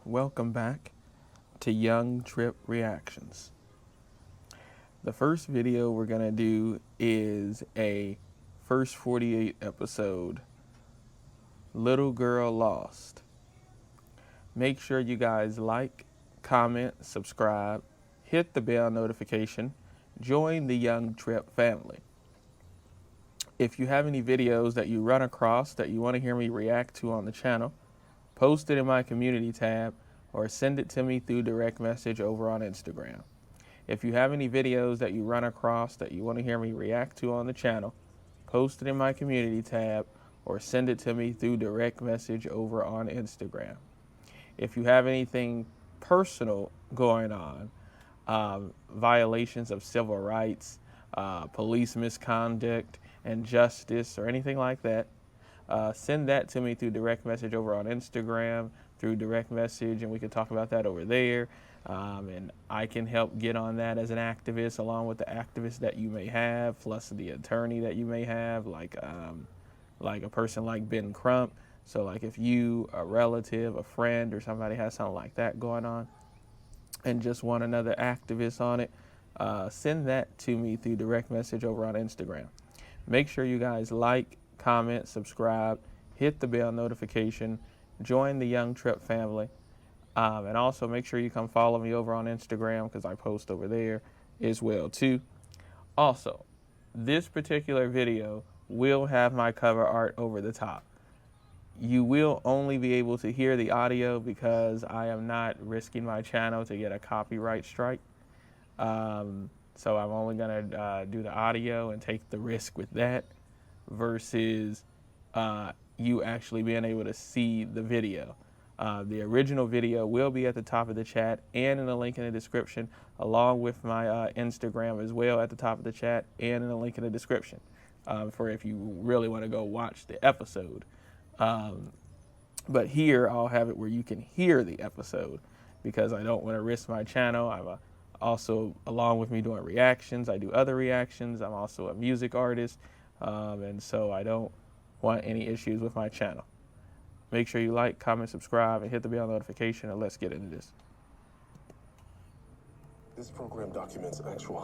welcome back to Young Tripp Reactions. The first video we're going to do is a first 48 episode, Little Girl Lost. Make sure you guys like, comment, subscribe, hit the bell notification, join the Young Tripp family. If you have any videos that you run across that you want to hear me react to on the channel, post it in my community tab or send it to me through direct message over on Instagram. If you have any videos that you run across that you want to hear me react to on the channel, post it in my community tab or send it to me through direct message over on Instagram. If you have anything personal going on, violations of civil rights, police misconduct, injustice, or anything like that, send that to me through direct message over on Instagram, through direct message, and we can talk about that over there. And I can help get on that as an activist, along with the activists that you may have, plus the attorney that you may have, like a person like Ben Crump. So like if you, a relative, a friend, or somebody has something like that going on and just want another activist on it, send that to me through direct message over on Instagram. Make sure you guys like, comment, subscribe, hit the bell notification, join the Young Tripp family, and also make sure you come follow me over on Instagram because I post over there as well too. Also, this particular video will have my cover art over the top. You will only be able to hear the audio because I am not risking my channel to get a copyright strike. So I'm only gonna do the audio and take the risk with that versus you actually being able to see the video. The original video will be at the top of the chat and in the link in the description, along with my Instagram as well at the top of the chat and in the link in the description for if you really want to go watch the episode. But here I'll have it where you can hear the episode because I don't want to risk my channel. I'm also, along with me doing reactions, I do other reactions. I'm also a music artist, and so I don't want any issues with my channel. Make sure you like, comment, subscribe, and hit the bell notification, and let's get into this. This program documents actual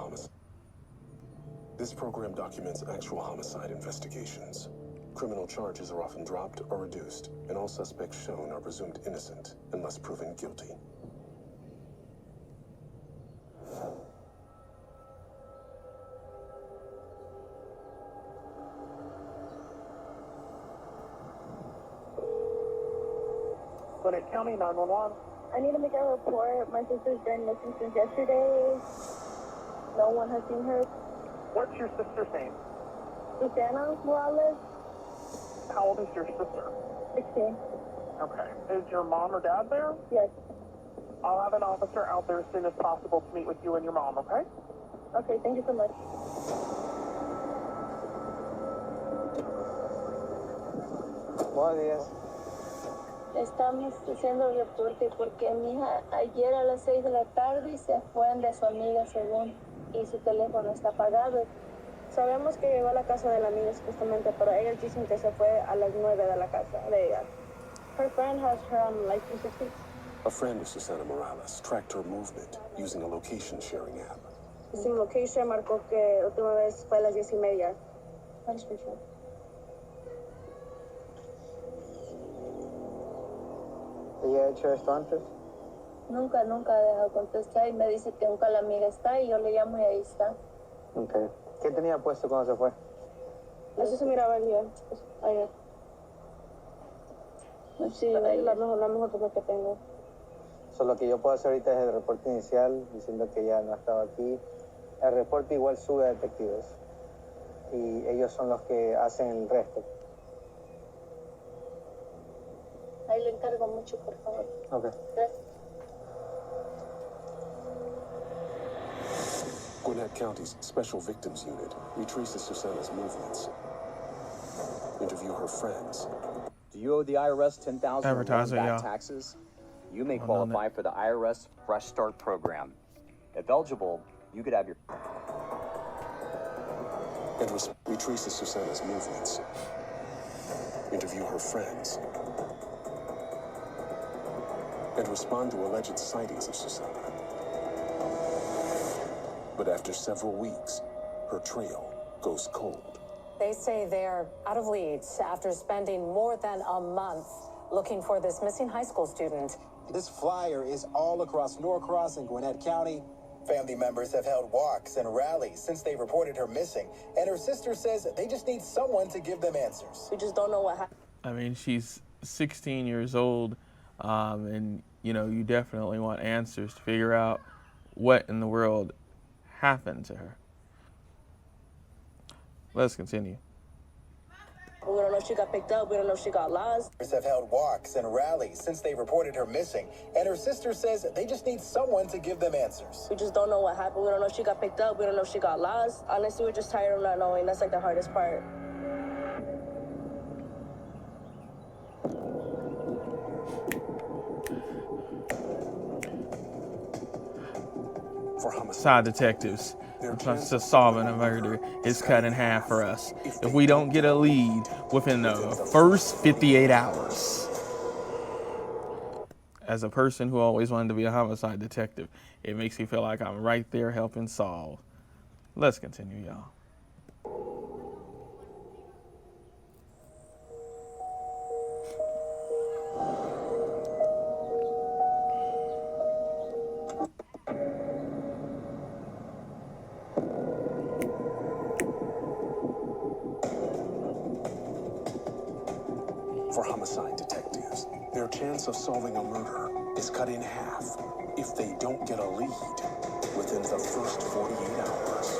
homicide investigations. Criminal charges are often dropped or reduced, and all suspects shown are presumed innocent unless proven guilty. Gwinnett County 911. I need to make a report. My sister's been missing since yesterday. No one has seen her. What's your sister's name? Susana Morales, How old is your sister? 16. Okay. Is your mom or dad there? Yes. I'll have an officer out there as soon as possible to meet with you and your mom, okay? Okay, thank you so much. Buenos días. Estamos haciendo el reporte porque mi hija ayer a las 6 de la tarde se fue de su amiga según y su teléfono está apagado. Sabemos que llegó a la casa de la amiga supuestamente, pero ellos dicen que se fue a las 9 de la casa de ella. Her friend has her on like 360. A friend of Susana Morales tracked her movement using a location sharing app. Sin location marcó que la última vez fue a las 10:30. I'll just picture. ¿Ella ha hecho esto antes? Nunca ha dejado contestar y me dice que nunca la amiga está y yo le llamo y ahí está. Ok. ¿Qué tenía puesto cuando se fue? Eso se miraba bien, ayer. Sí, la mejor cosa que tengo. Lo que yo puedo hacer ahorita es el reporte inicial diciendo que ya no estaba aquí. El reporte igual sube a detectives y ellos son los que hacen el resto. Ahí le encargo mucho, por favor. Ok. Gracias. Gwinnett County's Special Victims Unit retraces Susana's movements. Interview her friends. Do you owe the IRS $10,000 Advertising, back yeah. taxes? You may qualify for the IRS Fresh Start program. If eligible, you could have your... And retraces Susana's movements. Interview her friends. and respond to alleged sightings of Susana. But after several weeks, her trail goes cold. They say they're out of leads after spending more than a month looking for this missing high school student. This flyer is all across Norcross and Gwinnett County. Family members have held walks and rallies since they reported her missing, and her sister says they just need someone to give them answers. We just don't know what happened. I mean, she's 16 years old, and, you know, you definitely want answers to figure out what in the world happened to her. Let's continue. We don't know if she got picked up. We don't know if she got lost. Have held walks and rallies since they reported her missing, and her sister says they just need someone to give them answers. We just don't know what happened. We don't know if she got picked up. We don't know if she got lost. Honestly, we're just tired of not knowing. That's like the hardest part. For homicide Side detectives, to solving a murder is cut in half for us if we don't get a lead within the first 58 hours. As a person who always wanted to be a homicide detective, it makes me feel like I'm right there helping solve. Let's continue, y'all. For homicide detectives, their chance of solving a murder is cut in half if they don't get a lead within the first 48 hours.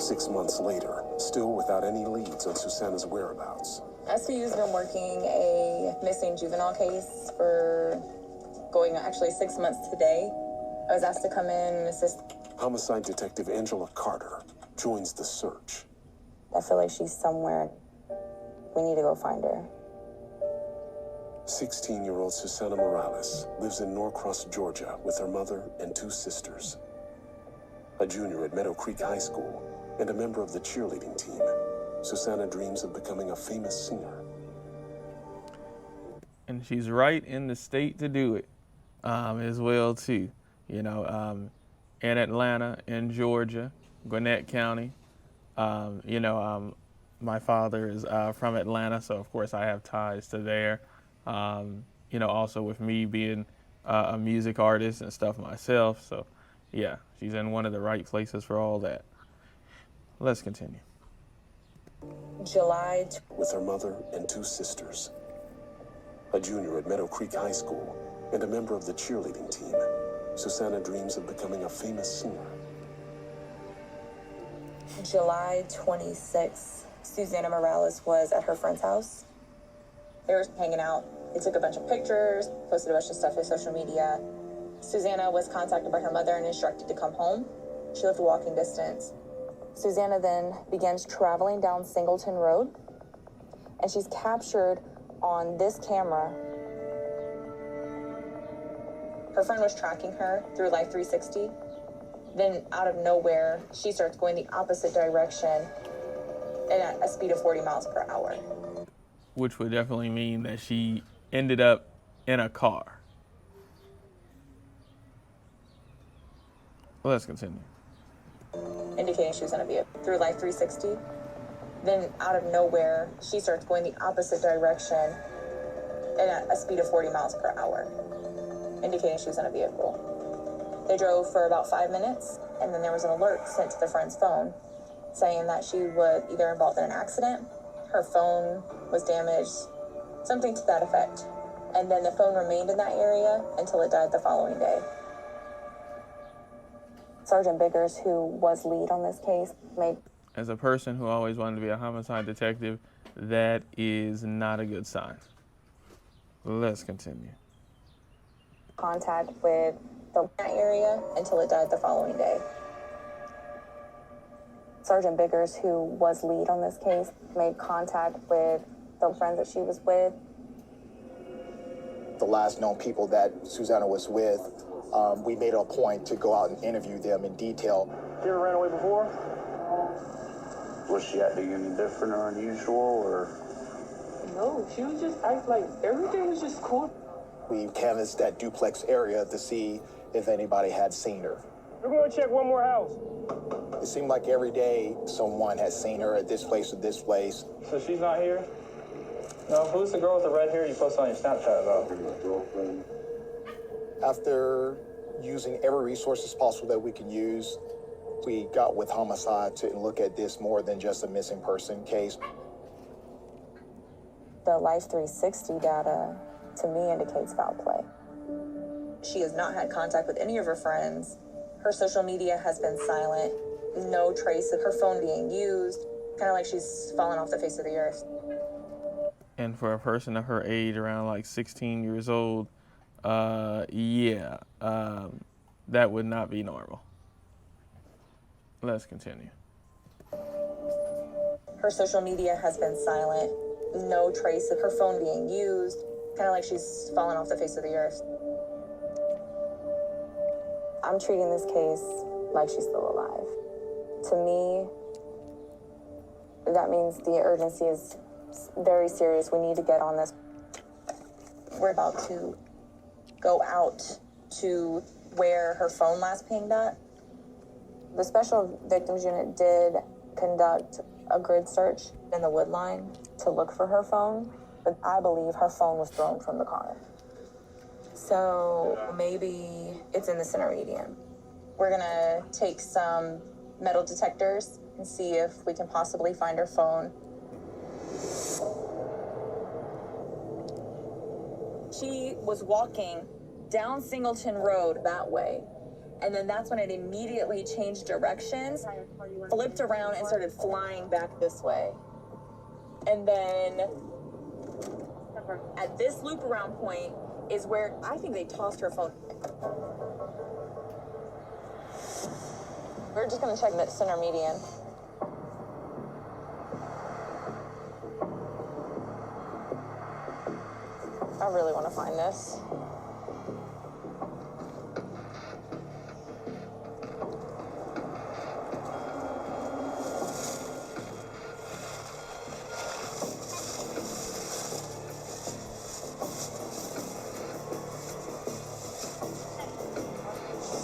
Six months later, still without any leads on Susana's whereabouts. SVU's been working a missing juvenile case for going actually 6 months today. I was asked to come in and assist. Homicide detective Angela Carter joins the search. I feel like she's somewhere. We need to go find her. 16-year-old Susana Morales lives in Norcross, Georgia with her mother and two sisters. A junior at Meadow Creek High School and a member of the cheerleading team, Susana dreams of becoming a famous singer. And she's right in the state to do it as well, too. You know, in Atlanta, in Georgia, Gwinnett County. My father is from Atlanta, so of course I have ties to there. Also with me being a music artist and stuff myself. So, yeah, she's in one of the right places for all that. Let's continue. July. With her mother and two sisters. A junior at Meadow Creek High School and a member of the cheerleading team, Susana dreams of becoming a famous singer. July 26th, Susana Morales was at her friend's house. They were hanging out. They took a bunch of pictures, posted a bunch of stuff on social media. Susana was contacted by her mother and instructed to come home. She lived walking distance. Susana then begins traveling down Singleton Road, and she's captured on this camera. Her friend was tracking her through Life 360. Then out of nowhere, she starts going the opposite direction and at a speed of 40 miles per hour. Which would definitely mean that she ended up in a car. Let's continue. Indicating she was going to be through Life 360. Then out of nowhere, she starts going the opposite direction and at a speed of 40 miles per hour, indicating she was in a vehicle. They drove for about 5 minutes, and then there was an alert sent to the friend's phone saying that she was either involved in an accident, her phone was damaged, something to that effect. And then the phone remained in that area until it died the following day. Sergeant Biggers, who was lead on this case, made... As a person who always wanted to be a homicide detective, that is not a good sign. Let's continue. contact with the area until it died the following day. Sergeant Biggers, who was lead on this case, made contact with the friends that she was with. The last known people that Susana was with we made it a point to go out and interview them in detail. You ever ran away before? Was she acting any different or unusual, or? No, she was just acting like everything was just cool. We canvassed that duplex area to see if anybody had seen her. We're going to check one more house. It seemed like every day someone had seen her at this place or this place. So she's not here? No, who's the girl with the red hair you posted on your Snapchat about? After using every resource possible that we can use, we got with homicide to look at this more than just a missing person case. The Life 360 data, to me, indicates foul play. She has not had contact with any of her friends. Her social media has been silent. No trace of her phone being used. Kind of like she's fallen off the face of the earth. And for a person of her age, around like 16 years old, that would not be normal. Let's continue. Her social media has been silent. No trace of her phone being used. Kind of like she's fallen off the face of the earth. I'm treating this case like she's still alive. To me, that means the urgency is very serious. We need to get on this. We're about to go out to where her phone last pinged at. The Special Victims Unit did conduct a grid search in the wood line to look for her phone, but I believe her phone was thrown from the car. So maybe it's in the center median. We're gonna take some metal detectors and see if we can possibly find her phone. She was walking down Singleton Road that way, and then that's when it immediately changed directions, flipped around and started flying back this way. And then at this loop around point is where I think they tossed her phone. We're just gonna check the center median. I really want to find this.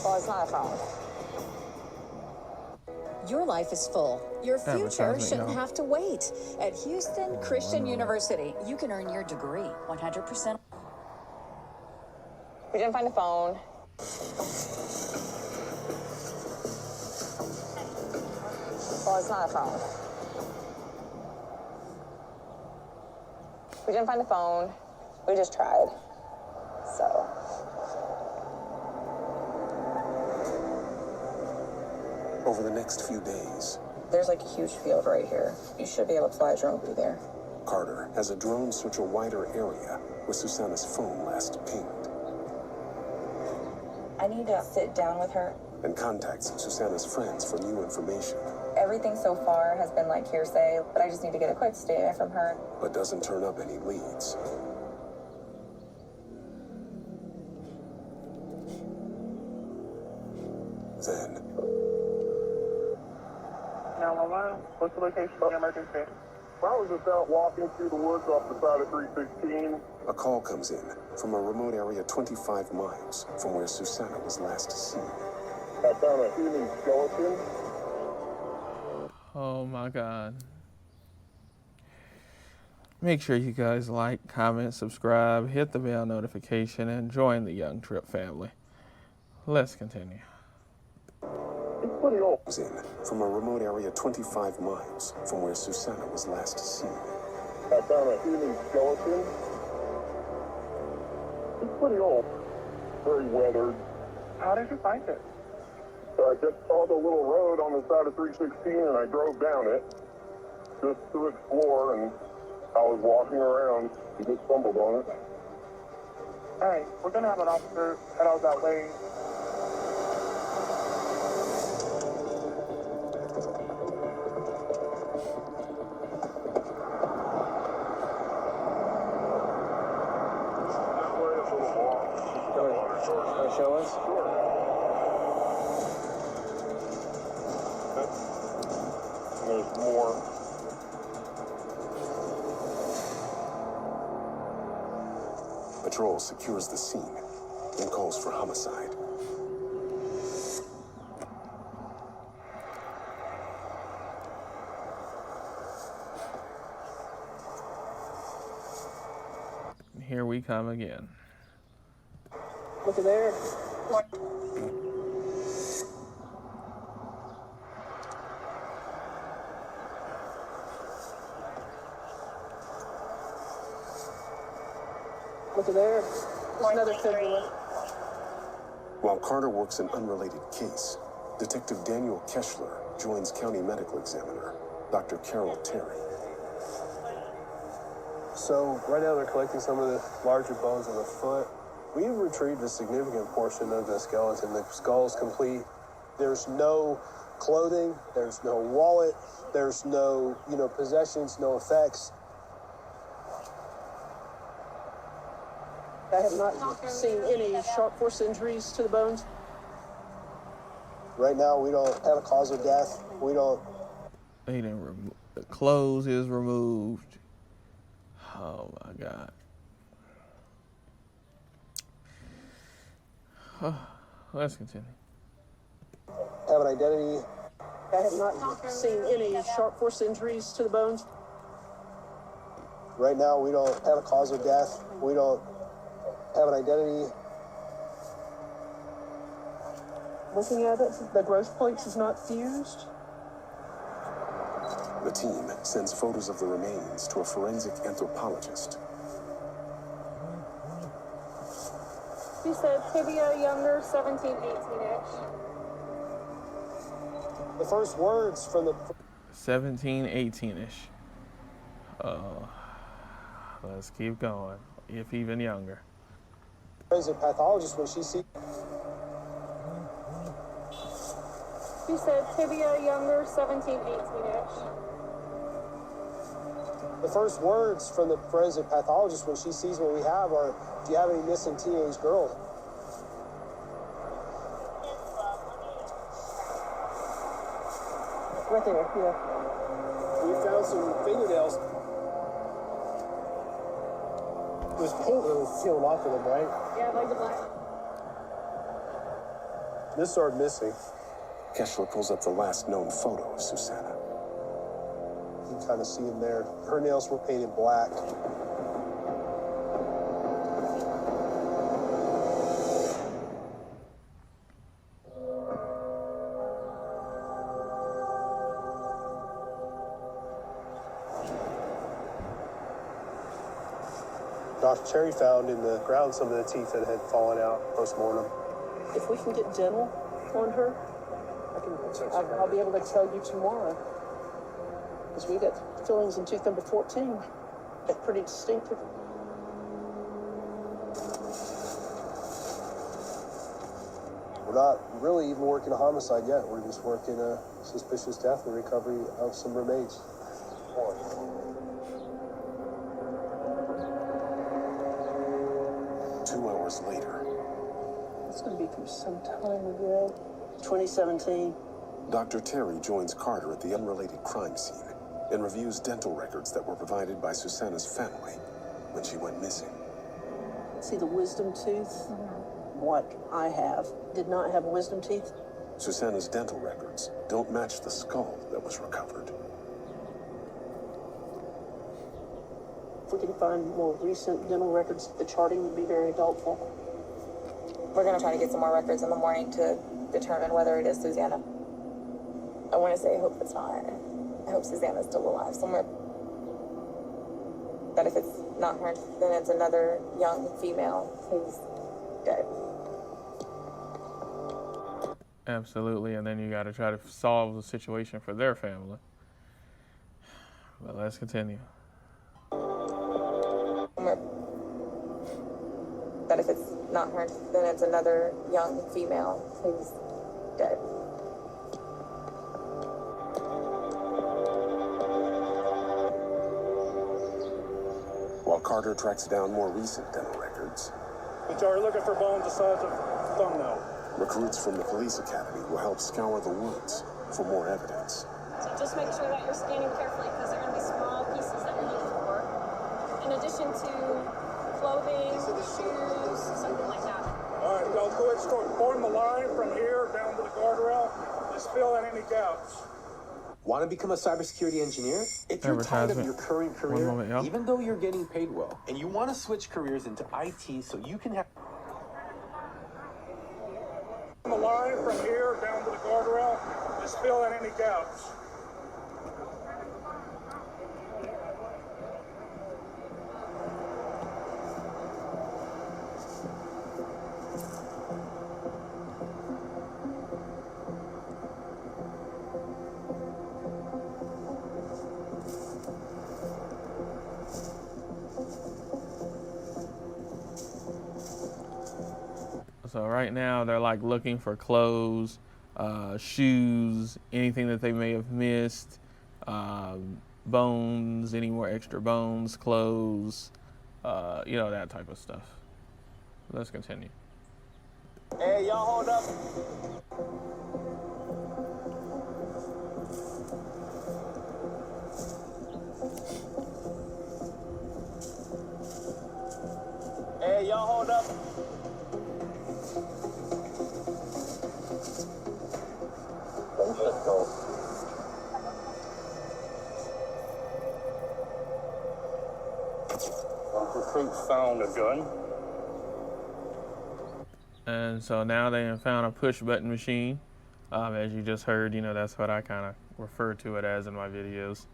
Well, it's not a phone. Your life is full. Your future Advertisement, shouldn't y'all. have to wait. At Houston Christian University, you can earn your degree 100%. We didn't find a phone. Well, it's not a phone. We didn't find a phone. We just tried. So. Over the next few days, There's like a huge field right here. You should be able to fly a drone through there. Carter has a drone search a wider area where Susana's phone last pinged I need to sit down with her. and contacts Susana's friends for new information, Everything so far has been like hearsay, but I just need to get a quick statement from her. but doesn't turn up any leads. Then, 911, what's the location of the emergency? I was just out walking through the woods off the side of 316. a call comes in from a remote area 25 miles from where Susana was last seen. I found a human skeleton. Oh my God. Make sure you guys like, comment, subscribe, hit the bell notification, and join the Young Tripp family. Let's continue. It's pretty old. Was in from a remote area 25 miles from where Susana was last seen. I found a human skeleton. It's pretty old. Very weathered. How did you find it? So I just saw the little road on the side of 316 and I drove down it just to explore, and I was walking around and just stumbled on it. All right, we're gonna have an officer head out that way. Show us? Patrol secures the scene and calls for homicide. Here we come again. Look at there. Look at there. There's another fibula. While Carter works an unrelated case, Detective Daniel Keshler joins County Medical Examiner Dr. Carol Terry. So right now they're collecting some of the larger bones of the foot. We've retrieved a significant portion of the skeleton. The skull's complete. There's no clothing, there's no wallet, there's no, possessions, no effects. I have not seen any sharp force injuries to the bones. Right now we don't have a cause of death. We don't. They didn't remove the clothes is removed. Oh my God. Let's continue. Have an identity. I have not seen any sharp force injuries to the bones. Right now we don't have a cause of death. We don't have an identity. Looking at it, the growth plates is not fused. The team sends photos of the remains to a forensic anthropologist. She said tibia younger, 17, 18-ish. The first words from the 17, 18-ish. Let's keep going, if even younger. forensic pathologist when she sees. She said tibia younger, 17, 18-ish. The first words from the forensic pathologist when she sees what we have are, do you have any missing teenage girls? Right there, yeah. We found some fingernails. It was pink, it was peeled off of them, right? Yeah, like the black. This started missing. Keshler pulls up the last known photo of Susana. You can kind of see in there. Her nails were painted black. Dr. Terry found in the ground some of the teeth that had fallen out post-mortem. If we can get dental on her, I'll be able to tell you tomorrow. Because we got fillings in tooth number 14. That's pretty distinctive. We're not really even working a homicide yet. We're just working a suspicious death and recovery of some remains. 2 hours later, It's going to be from some time ago. 2017. Dr. Terry joins Carter at the unrelated crime scene and reviews dental records that were provided by Susana's family when she went missing. See the wisdom tooth? What I have did not have wisdom teeth. Susana's dental records don't match the skull that was recovered. If we can find more recent dental records, the charting would be very helpful. We're going to try to get some more records in the morning to determine whether it is Susana. I want to say I hope it's not. I hope Susana's still alive somewhere. But if it's not her, then it's another young female who's dead. Absolutely, and then you got to try to solve the situation for their family. But let's continue. But if it's not her, then it's another young female who's dead. While Carter tracks down more recent dental records, we started looking for bones the size of a thumbnail. Recruits from the police academy will help scour the woods for more evidence. So just make sure that you're scanning carefully because there are going to be small pieces that you're looking for. In addition to clothing, shoes, something like that. All right, y'all go ahead and form the line from here down to the guardrail. Just fill in any gaps. Want to become a cybersecurity engineer? If you're tired of your current career, even though you're getting paid well, and you want to switch careers into IT so you can have... The line from here down to the guardrail. Just fill in any gaps. So right now they're like looking for clothes, shoes, anything that they may have missed, bones, any more extra bones, clothes, you know, that type of stuff. Let's continue. Hey, y'all hold up. Hey, y'all hold up. Let's go. Recruit found a gun. And so now they have found a push button machine. As you just heard, you know, that's what I kind of refer to it as in my videos.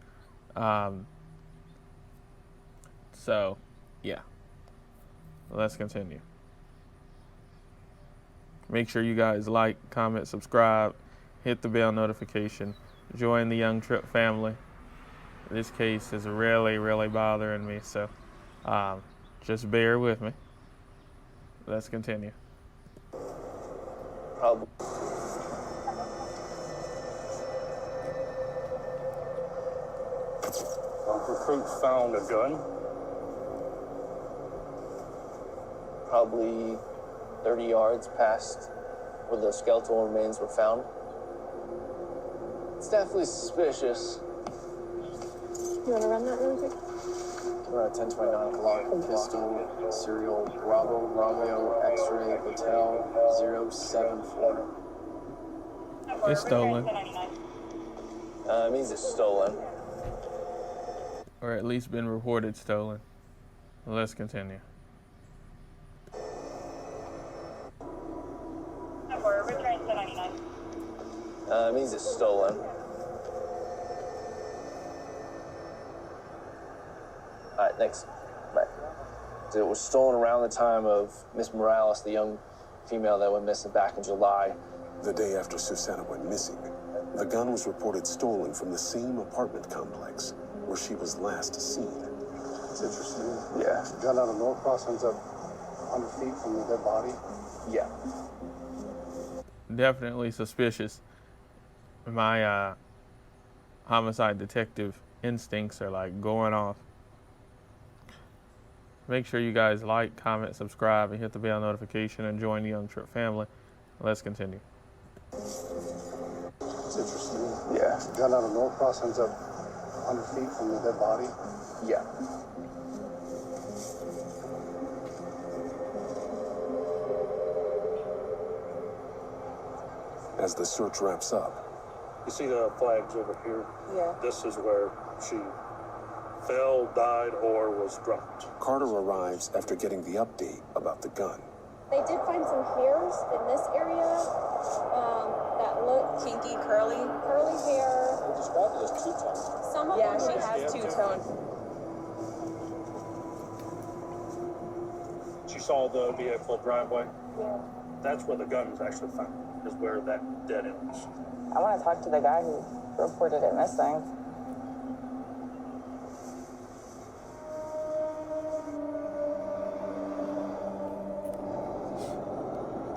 So, yeah. Let's continue. Make sure you guys like, comment, subscribe, hit the bell notification, join the Young Tripp family. This case is really, really bothering me, so just bear with me. Let's continue. Recruit found a gun. Probably 30 yards past where the skeletal remains were found. It's definitely suspicious. You want to run that really quick? We're at 1029 Glock pistol, serial Bravo Romeo X-ray Hotel 074. It's stolen. It means it's stolen. Or at least been reported stolen. Let's continue. It means it's stolen. Alright, next. Right. It was stolen around the time of Miss Morales, the young female that went missing back in July. The day after Susana went missing, the gun was reported stolen from the same apartment complex where she was last seen. It's interesting. Yeah. Gun out of Norcross ends up 100 feet from the dead body. Yeah. Definitely suspicious. My homicide detective instincts are like going off. Make sure you guys like, comment, subscribe, and hit the bell notification and join the Young Tripp family. Let's continue. It's interesting. Yeah. Gun out of Norcross ends up 100 feet from the dead body. Yeah. As the search wraps up, You see the flags over here? Yeah. This is where she fell, died, or was dropped. Carter arrives after getting the update about the gun. They did find some hairs in this area that look Kinky, curly. curly hair. They described it as two-tone. Some of Yeah, them she were has two-tone. She saw the vehicle driveway. Yeah. That's where the gun was actually found, is where that dead end is. I want to talk to the guy who reported it missing.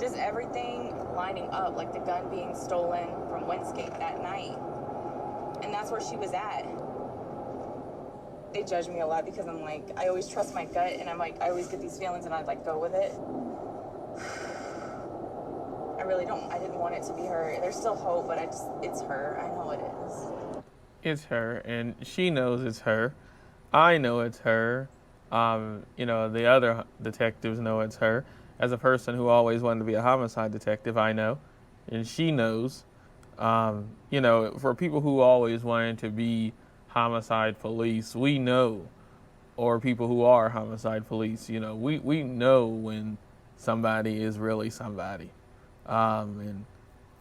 Just everything lining up, like the gun being stolen from Windscape that night. And that's where she was at. They judge me a lot because I'm like, I always trust my gut, and I'm like, I always get these feelings and I like go with it. I really don't. I didn't want it to be her. There's still hope, but it's her. I know it is. It's her, and she knows it's her. I know it's her. You know, the other detectives know it's her. As a person who always wanted to be a homicide detective, I know, and she knows. You know, for people who always wanted to be homicide police, we know, or people who are homicide police, you know, we know when somebody is really somebody. And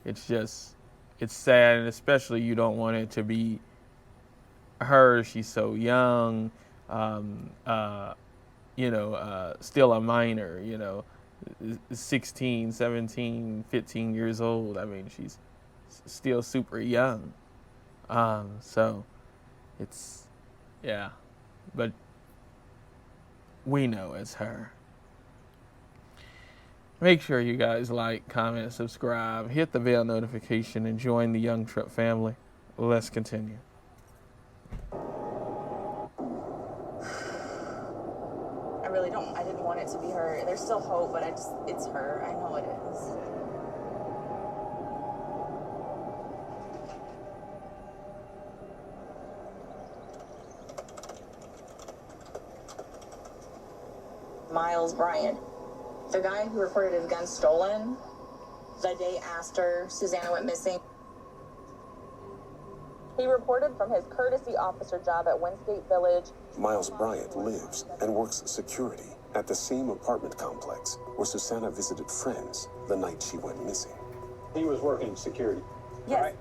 it's just, it's sad, and especially you don't want it to be her. She's so young, you know, still a minor, you know, 16, 17, 15 years old. I mean, she's still super young. So it's, yeah, but we know it's her. Make sure you guys like, comment, subscribe, hit the bell notification, and join the Young Tripp family. Let's continue. I didn't want it to be her. There's still hope, but it's her. I know it is. Miles Bryant, the guy who reported his gun stolen the day after Susana went missing. He reported from his courtesy officer job at Winsgate Village. Miles Bryant lives and works security at the same apartment complex where Susana visited friends the night she went missing. He was working security. Yes. Right?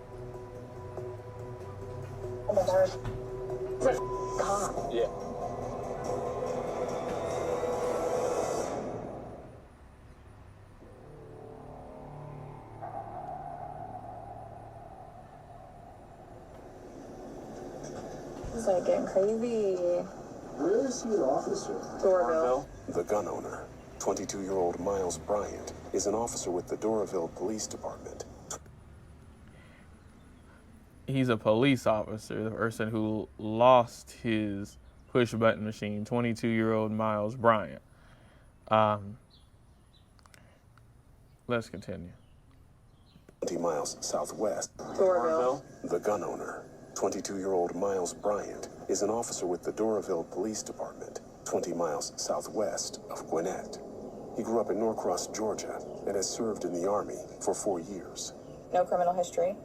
Oh my God. He's a cop. Yeah. It's like getting crazy. Where is he an officer? Doraville. The gun owner, 22-year-old Miles Bryant, is an officer with the Doraville Police Department. He's a police officer, the person who lost his push-button machine, 22-year-old Miles Bryant. Let's continue. 20 miles southwest. Doraville. The gun owner, 22-year-old Miles Bryant, is an officer with the Doraville Police Department, 20 miles southwest of Gwinnett. He grew up in Norcross, Georgia, and has served in the Army for 4 years. No criminal history,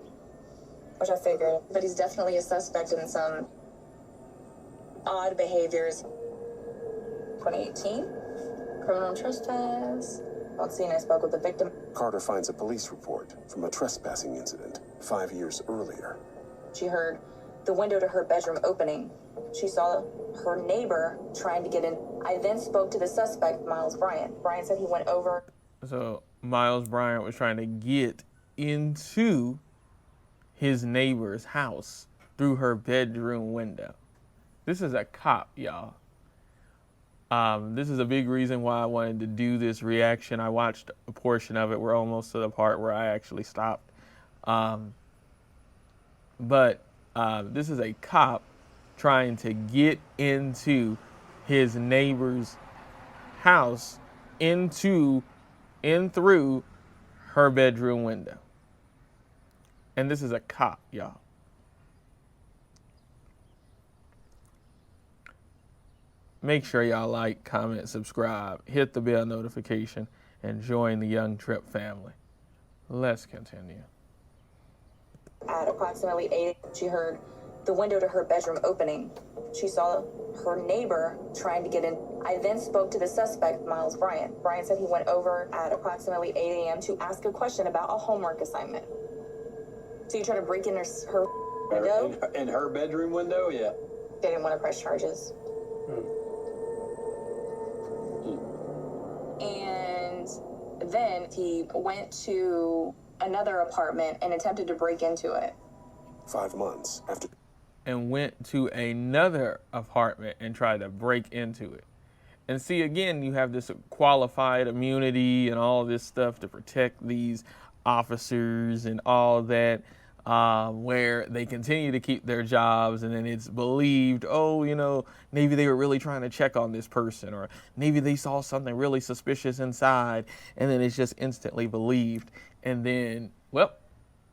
which I figured, but he's definitely a suspect in some odd behaviors. 2018, criminal trespass. On scene, I spoke with the victim. Carter finds a police report from a trespassing incident 5 years earlier. She heard the window to her bedroom opening. She saw her neighbor trying to get in. I then spoke to the suspect, Miles Bryant. Bryant said he went over. So Miles Bryant was trying to get into his neighbor's house through her bedroom window. This is a cop, y'all. This is a big reason why I wanted to do this reaction. I watched a portion of it. We're almost to the part where I actually stopped. But this is a cop trying to get into his neighbor's house in through her bedroom window. And this is a cop, y'all. Make sure y'all like, comment, subscribe, hit the bell notification, and join the Young Tripp family. Let's continue. At approximately 8, she heard the window to her bedroom opening. She saw her neighbor trying to get in. I then spoke to the suspect, Miles Bryant. Bryant said he went over at approximately 8 a.m. to ask a question about a homework assignment. So you try to break in her window? In her bedroom window, yeah. They didn't want to press charges. And then he went to another apartment and attempted to break into it. 5 months after. And went to another apartment and tried to break into it. And see, again, you have this qualified immunity and all this stuff to protect these officers and all that, where they continue to keep their jobs, and then it's believed, oh, you know, maybe they were really trying to check on this person, or maybe they saw something really suspicious inside, and then it's just instantly believed. And then, well,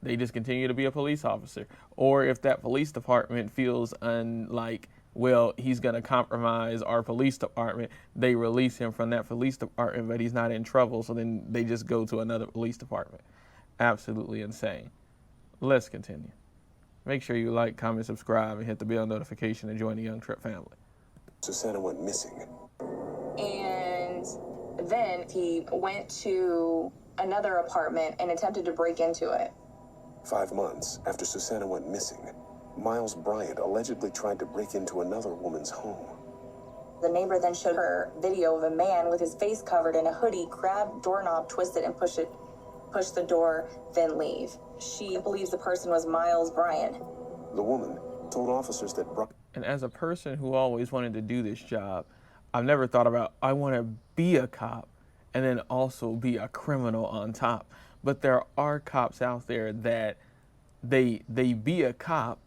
they just continue to be a police officer. Or if that police department feels like well, he's going to compromise our police department. They release him from that police department, but he's not in trouble, so then they just go to another police department. Absolutely insane. Let's continue. Make sure you like, comment, subscribe, and hit the bell notification to join the Young Tripp family. Susana went missing. And then he went to another apartment and attempted to break into it. 5 months after Susana went missing, Miles Bryant allegedly tried to break into another woman's home. The neighbor then showed her video of a man with his face covered in a hoodie, grab doorknob, twist it, and push the door, then leave. She believes the person was Miles Bryant. The woman told officers that And as a person who always wanted to do this job, I've never thought about, I want to be a cop and then also be a criminal on top. But there are cops out there that they be a cop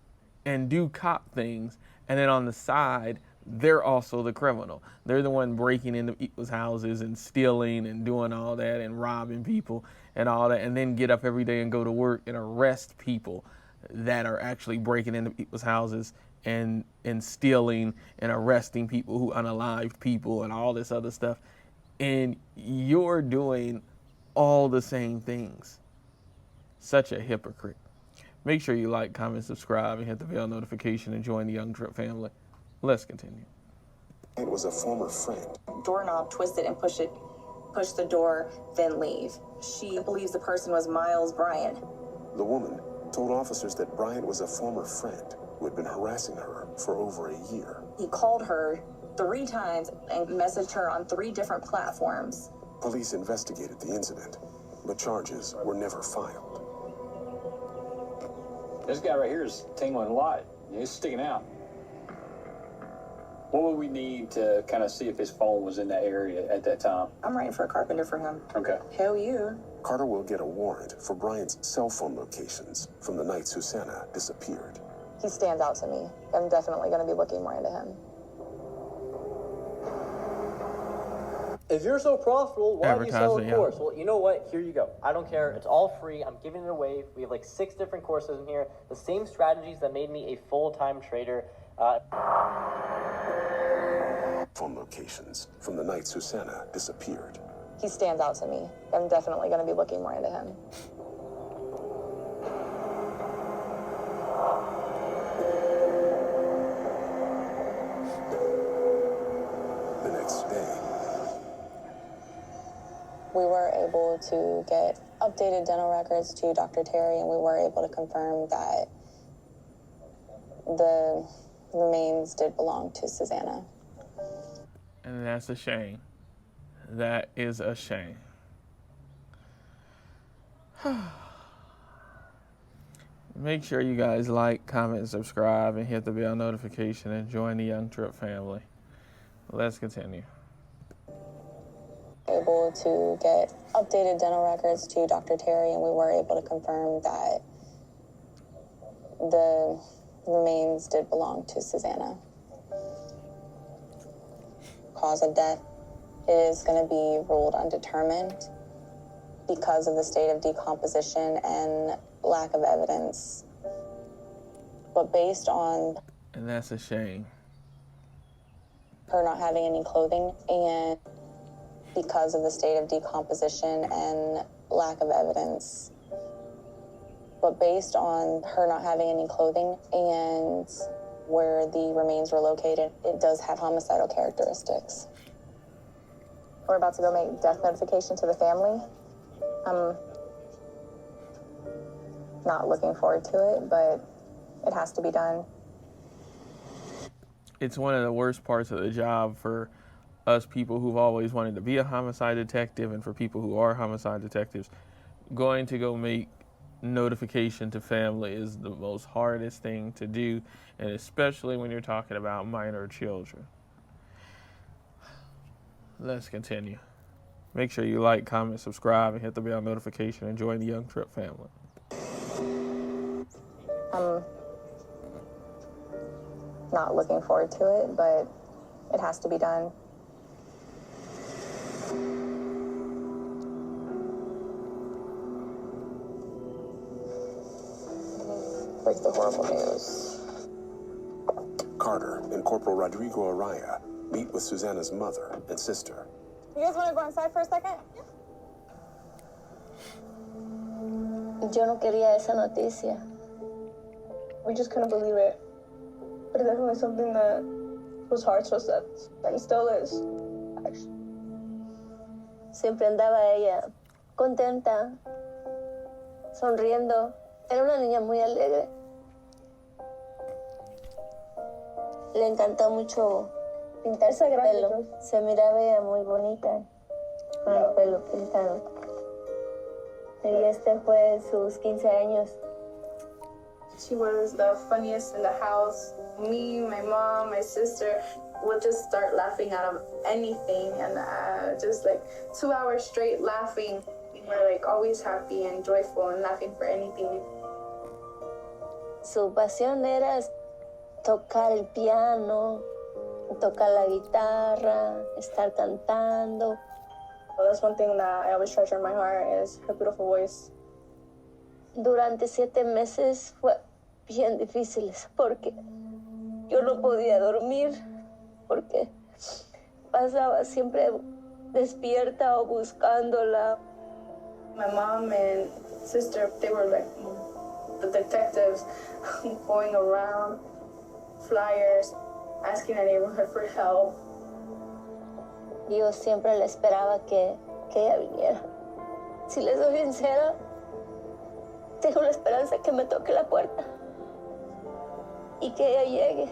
and do cop things, and then on the side, they're also the criminal. They're the one breaking into people's houses and stealing and doing all that and robbing people and all that, and then get up every day and go to work and arrest people that are actually breaking into people's houses and stealing and arresting people who unalived people and all this other stuff. And you're doing all the same things. Such a hypocrite. Make sure you like, comment, subscribe, and hit the bell notification and join the Young Tripp family. Let's continue. It was a former friend. Doorknob, twist it, and push the door, then leave. She believes the person was Miles Bryant. The woman told officers that Bryant was a former friend who had been harassing her for over a year. He called her 3 times and messaged her on 3 different platforms. Police investigated the incident, but charges were never filed. This guy right here is tingling a lot. He's sticking out. What would we need to kind of see if his phone was in that area at that time? I'm writing for a carpenter for him. Okay. Hell yeah. Carter will get a warrant for Bryant's cell phone locations from the night Susana disappeared. He stands out to me. I'm definitely going to be looking more into him. If you're so profitable, why do you sell a course? Well, you know what? Here you go. I don't care. It's all free. I'm giving it away. We have like 6 different courses in here. The same strategies that made me a full-time trader. Phone locations from the night Susana disappeared. He stands out to me. I'm definitely going to be looking more into him. The next day, we were able to get updated dental records to Dr. Terry, and we were able to confirm that the remains did belong to Susana. And that's a shame. That is a shame. Make sure you guys like, comment, subscribe, and hit the bell notification and join the Young Tripp family. Let's continue. Able to get updated dental records to Dr. Terry, and we were able to confirm that the remains did belong to Susana. Cause of death is going to be ruled undetermined because of the state of decomposition and lack of evidence. But based on... And that's a shame. Her not having any clothing, and because of the state of decomposition and lack of evidence. But based on her not having any clothing and where the remains were located, it does have homicidal characteristics. We're about to go make death notification to the family. I'm not looking forward to it, but it has to be done. It's one of the worst parts of the job for us people who've always wanted to be a homicide detective, and for people who are homicide detectives. Going to go make notification to family is the most hardest thing to do, and especially when you're talking about minor children. Let's continue. Make sure you like, comment, subscribe, and hit the bell notification and join the Young Tripp family. I'm not looking forward to it, but it has to be done. Break the horrible news. Carter and Corporal Rodrigo Araya meet with Susana's mother and sister. You guys want to go inside for a second? Yo no quería esa noticia. We just couldn't believe it. But it's definitely something that was hard to accept, and still is, actually. Siempre andaba ella contenta, sonriendo. Era una niña muy alegre. Le encantó mucho pintarse el pelo. Se miraba ella muy bonita con el pelo pintado. Y este fue sus 15 años. She was the funniest in the house. Me, my mom, my sister would just start laughing out of anything, and just like 2 hours straight laughing. We're like always happy and joyful and laughing for anything. Su pasión era tocar el piano, tocar la guitarra, estar cantando. Well, that's one thing that I always treasure in my heart is her beautiful voice. Durante 7 meses fue bien difíciles porque yo no podía dormir, porque pasaba siempre despierta o buscándola. My mom and sister, they were like the detectives going around, flyers, asking the neighborhood for help. Yo siempre le esperaba que ella viniera. Si les soy sincera, tengo la esperanza que me toque la puerta y que ella llegue.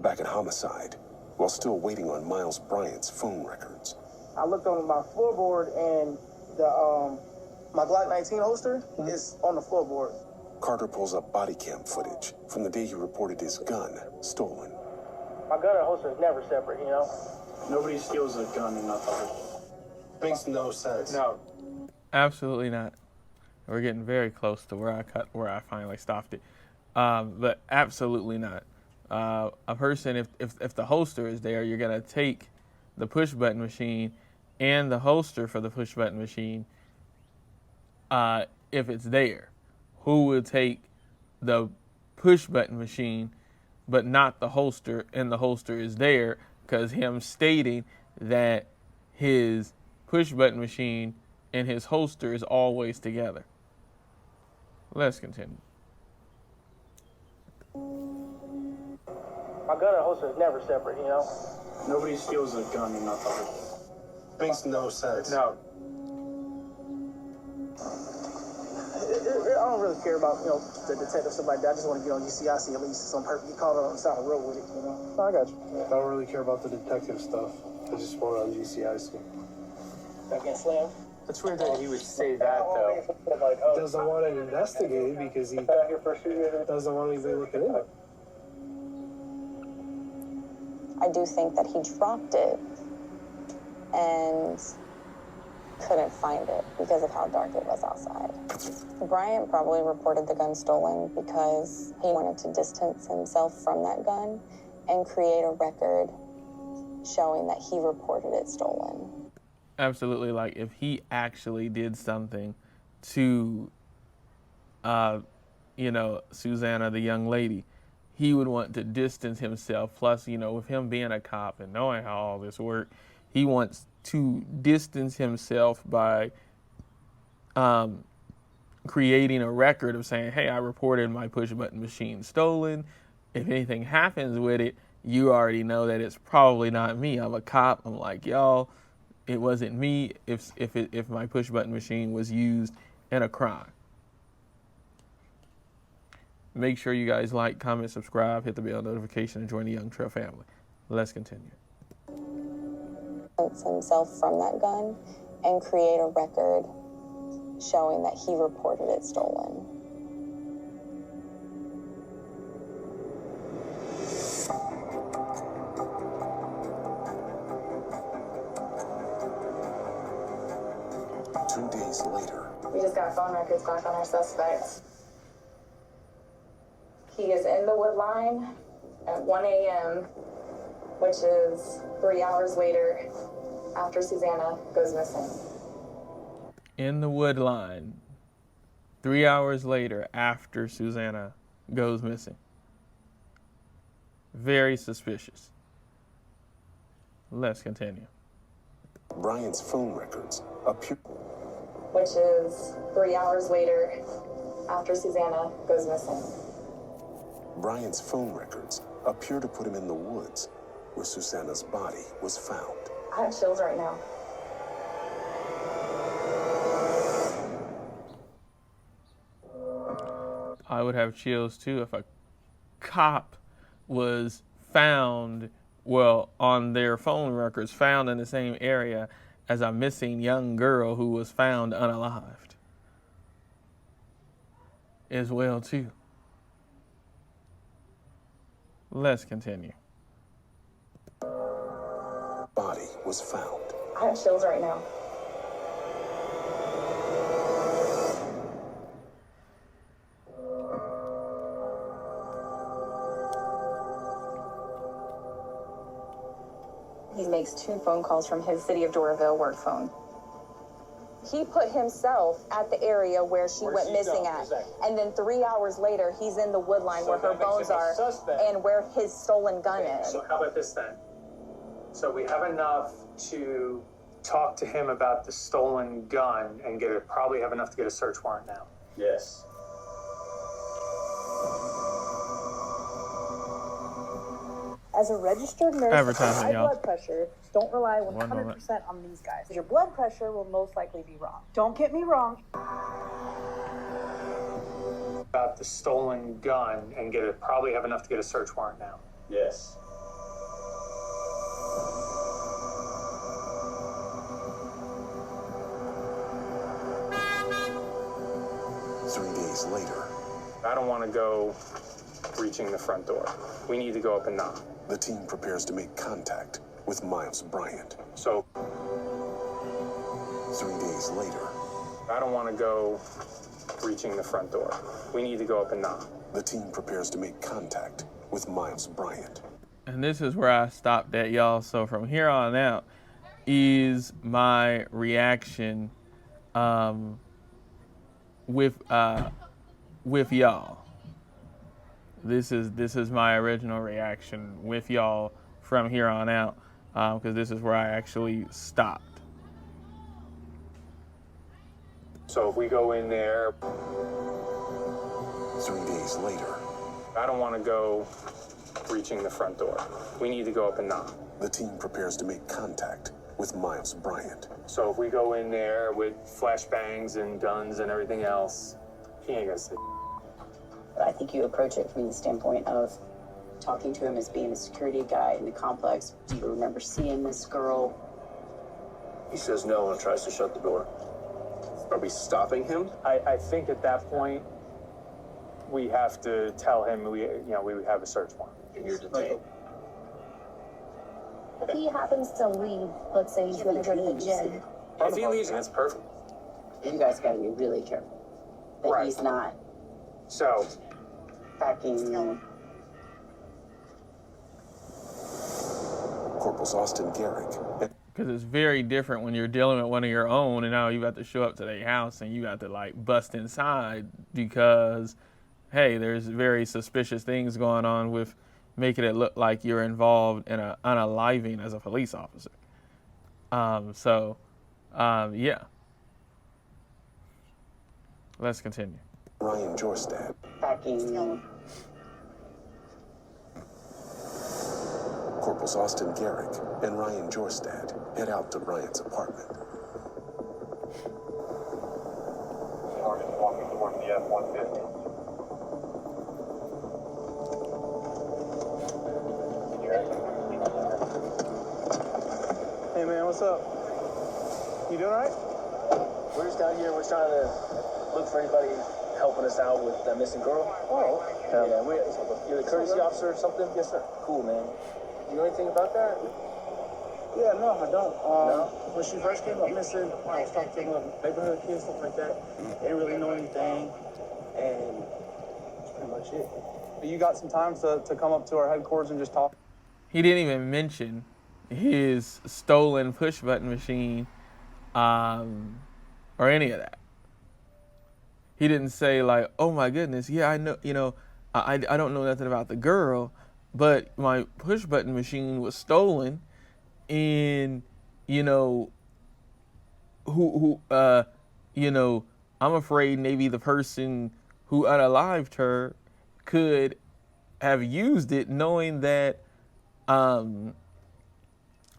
Back at Homicide, while still waiting on Miles Bryant's phone records. I looked on my floorboard and the my Glock 19 holster is on the floorboard. Carter pulls up body cam footage from the day he reported his gun stolen. My gun and holster is never separate, you know? Nobody steals a gun and not the holster. Makes no sense. No. Absolutely not. We're getting very close to where I finally stopped it. But absolutely not. A person, if the holster is there, you're gonna take the push button machine and the holster for the push button machine. If it's there, who will take the push button machine, but not the holster, and the holster is there because him stating that his push button machine and his holster is always together. Let's continue. My gun and holster is never separate, you know? Nobody steals a gun and not the holster. Makes no sense. No. I don't really care about, the detective stuff like that. I just want to get on GCIC at least. Some person get caught on the side of the road with it, you know? So I got you. I don't really care about the detective stuff. I just want it on GCIC. Back in slam. It's weird that he would say that, though. He doesn't want it investigated because he doesn't want anybody looking in it. I do think that he dropped it and couldn't find it because of how dark it was outside. Bryant probably reported the gun stolen because he wanted to distance himself from that gun and create a record showing that he reported it stolen. Absolutely, like if he actually did something to, Susana, the young lady, he would want to distance himself. Plus, with him being a cop and knowing how all this works, he wants to distance himself by creating a record of saying, hey, I reported my push-button machine stolen. If anything happens with it, you already know that it's probably not me. I'm a cop. I'm like y'all. It wasn't me if my push-button machine was used in a crime. Make sure you guys like, comment, subscribe, hit the bell notification, and join the Young Tripp family. Let's continue. Himself from that gun and create a record showing that he reported it stolen. We just got phone records back on our suspects. He is in the wood line at 1 a.m., which is 3 hours later after Susana goes missing. in the wood line 3 hours later after Susana goes missing. Very suspicious. Let's continue. Brian's phone records appear, which is 3 hours later after Susana goes missing. Brian's phone records appear to put him in the woods where Susana's body was found. I have chills right now. I would have chills too if a cop was found, well, on their phone records, found in the same area as a missing young girl who was found unalived as well too. Let's continue. Body was found. I have chills right now. He makes 2 phone calls from his City of Doraville work phone. He put himself at the area where she went missing at. Exactly. And then 3 hours later, he's in the wood line where her bones are and where his stolen gun is. So how about this then? So we have enough to talk to him about the stolen gun and probably have enough to get a search warrant now. Yes. As a registered nurse with high blood pressure, don't rely 100% on these guys. Your blood pressure will most likely be wrong. Don't get me wrong. About the stolen gun and probably have enough to get a search warrant now. Yes. Later. I don't want to go reaching the front door. We need to go up and knock. The team prepares to make contact with Miles Bryant. So 3 days later. I don't want to go reaching the front door. We need to go up and knock. The team prepares to make contact with Miles Bryant. And this is where I stopped at, y'all. So from here on out is my reaction with y'all. This is my original reaction with y'all from here on out, because this is where I actually stopped. So if we go in there 3 days later. I don't want to go reaching the front door. We need to go up and knock. The team prepares to make contact with Miles Bryant. So if we go in there with flashbangs and guns and everything else, he ain't gonna say. I think you approach it from the standpoint of talking to him as being a security guy in the complex. Do you remember seeing this girl? He says no and tries to shut the door. Are we stopping him? I think at that point, we have to tell him we have a search warrant. And you're detained. If he happens to leave, let's say he's going to go to the gym. If he leaves, that's perfect. You guys got to be really careful that he's not. So, packing. Corporals Austin Garrick. Because it's very different when you're dealing with one of your own, and now you have to show up to their house and you have to like bust inside because, hey, there's very suspicious things going on with making it look like you're involved in an unaliving as a police officer. Yeah. Let's continue. Ryan Jorstad. Packing. Corporals Austin Garrick and Ryan Jorstad head out to Ryan's apartment. Walking towards the F-150. Hey man, what's up? You doing all right? We're just down here. We're trying to look for anybody helping us out with that missing girl. Oh, yeah. You're the courtesy officer or something? Yes, sir. Cool, man. You know anything about that? Yeah, no, I don't. When she first came up missing, I was talking to neighborhood kids, stuff like that. They didn't really know anything, and that's pretty much it. You got some time to come up to our headquarters and just talk? He didn't even mention his stolen push button machine, or or any of that. He didn't say like, oh my goodness, yeah, I know, I don't know nothing about the girl, but my push button machine was stolen, and I'm afraid maybe the person who unalived her could have used it, knowing that I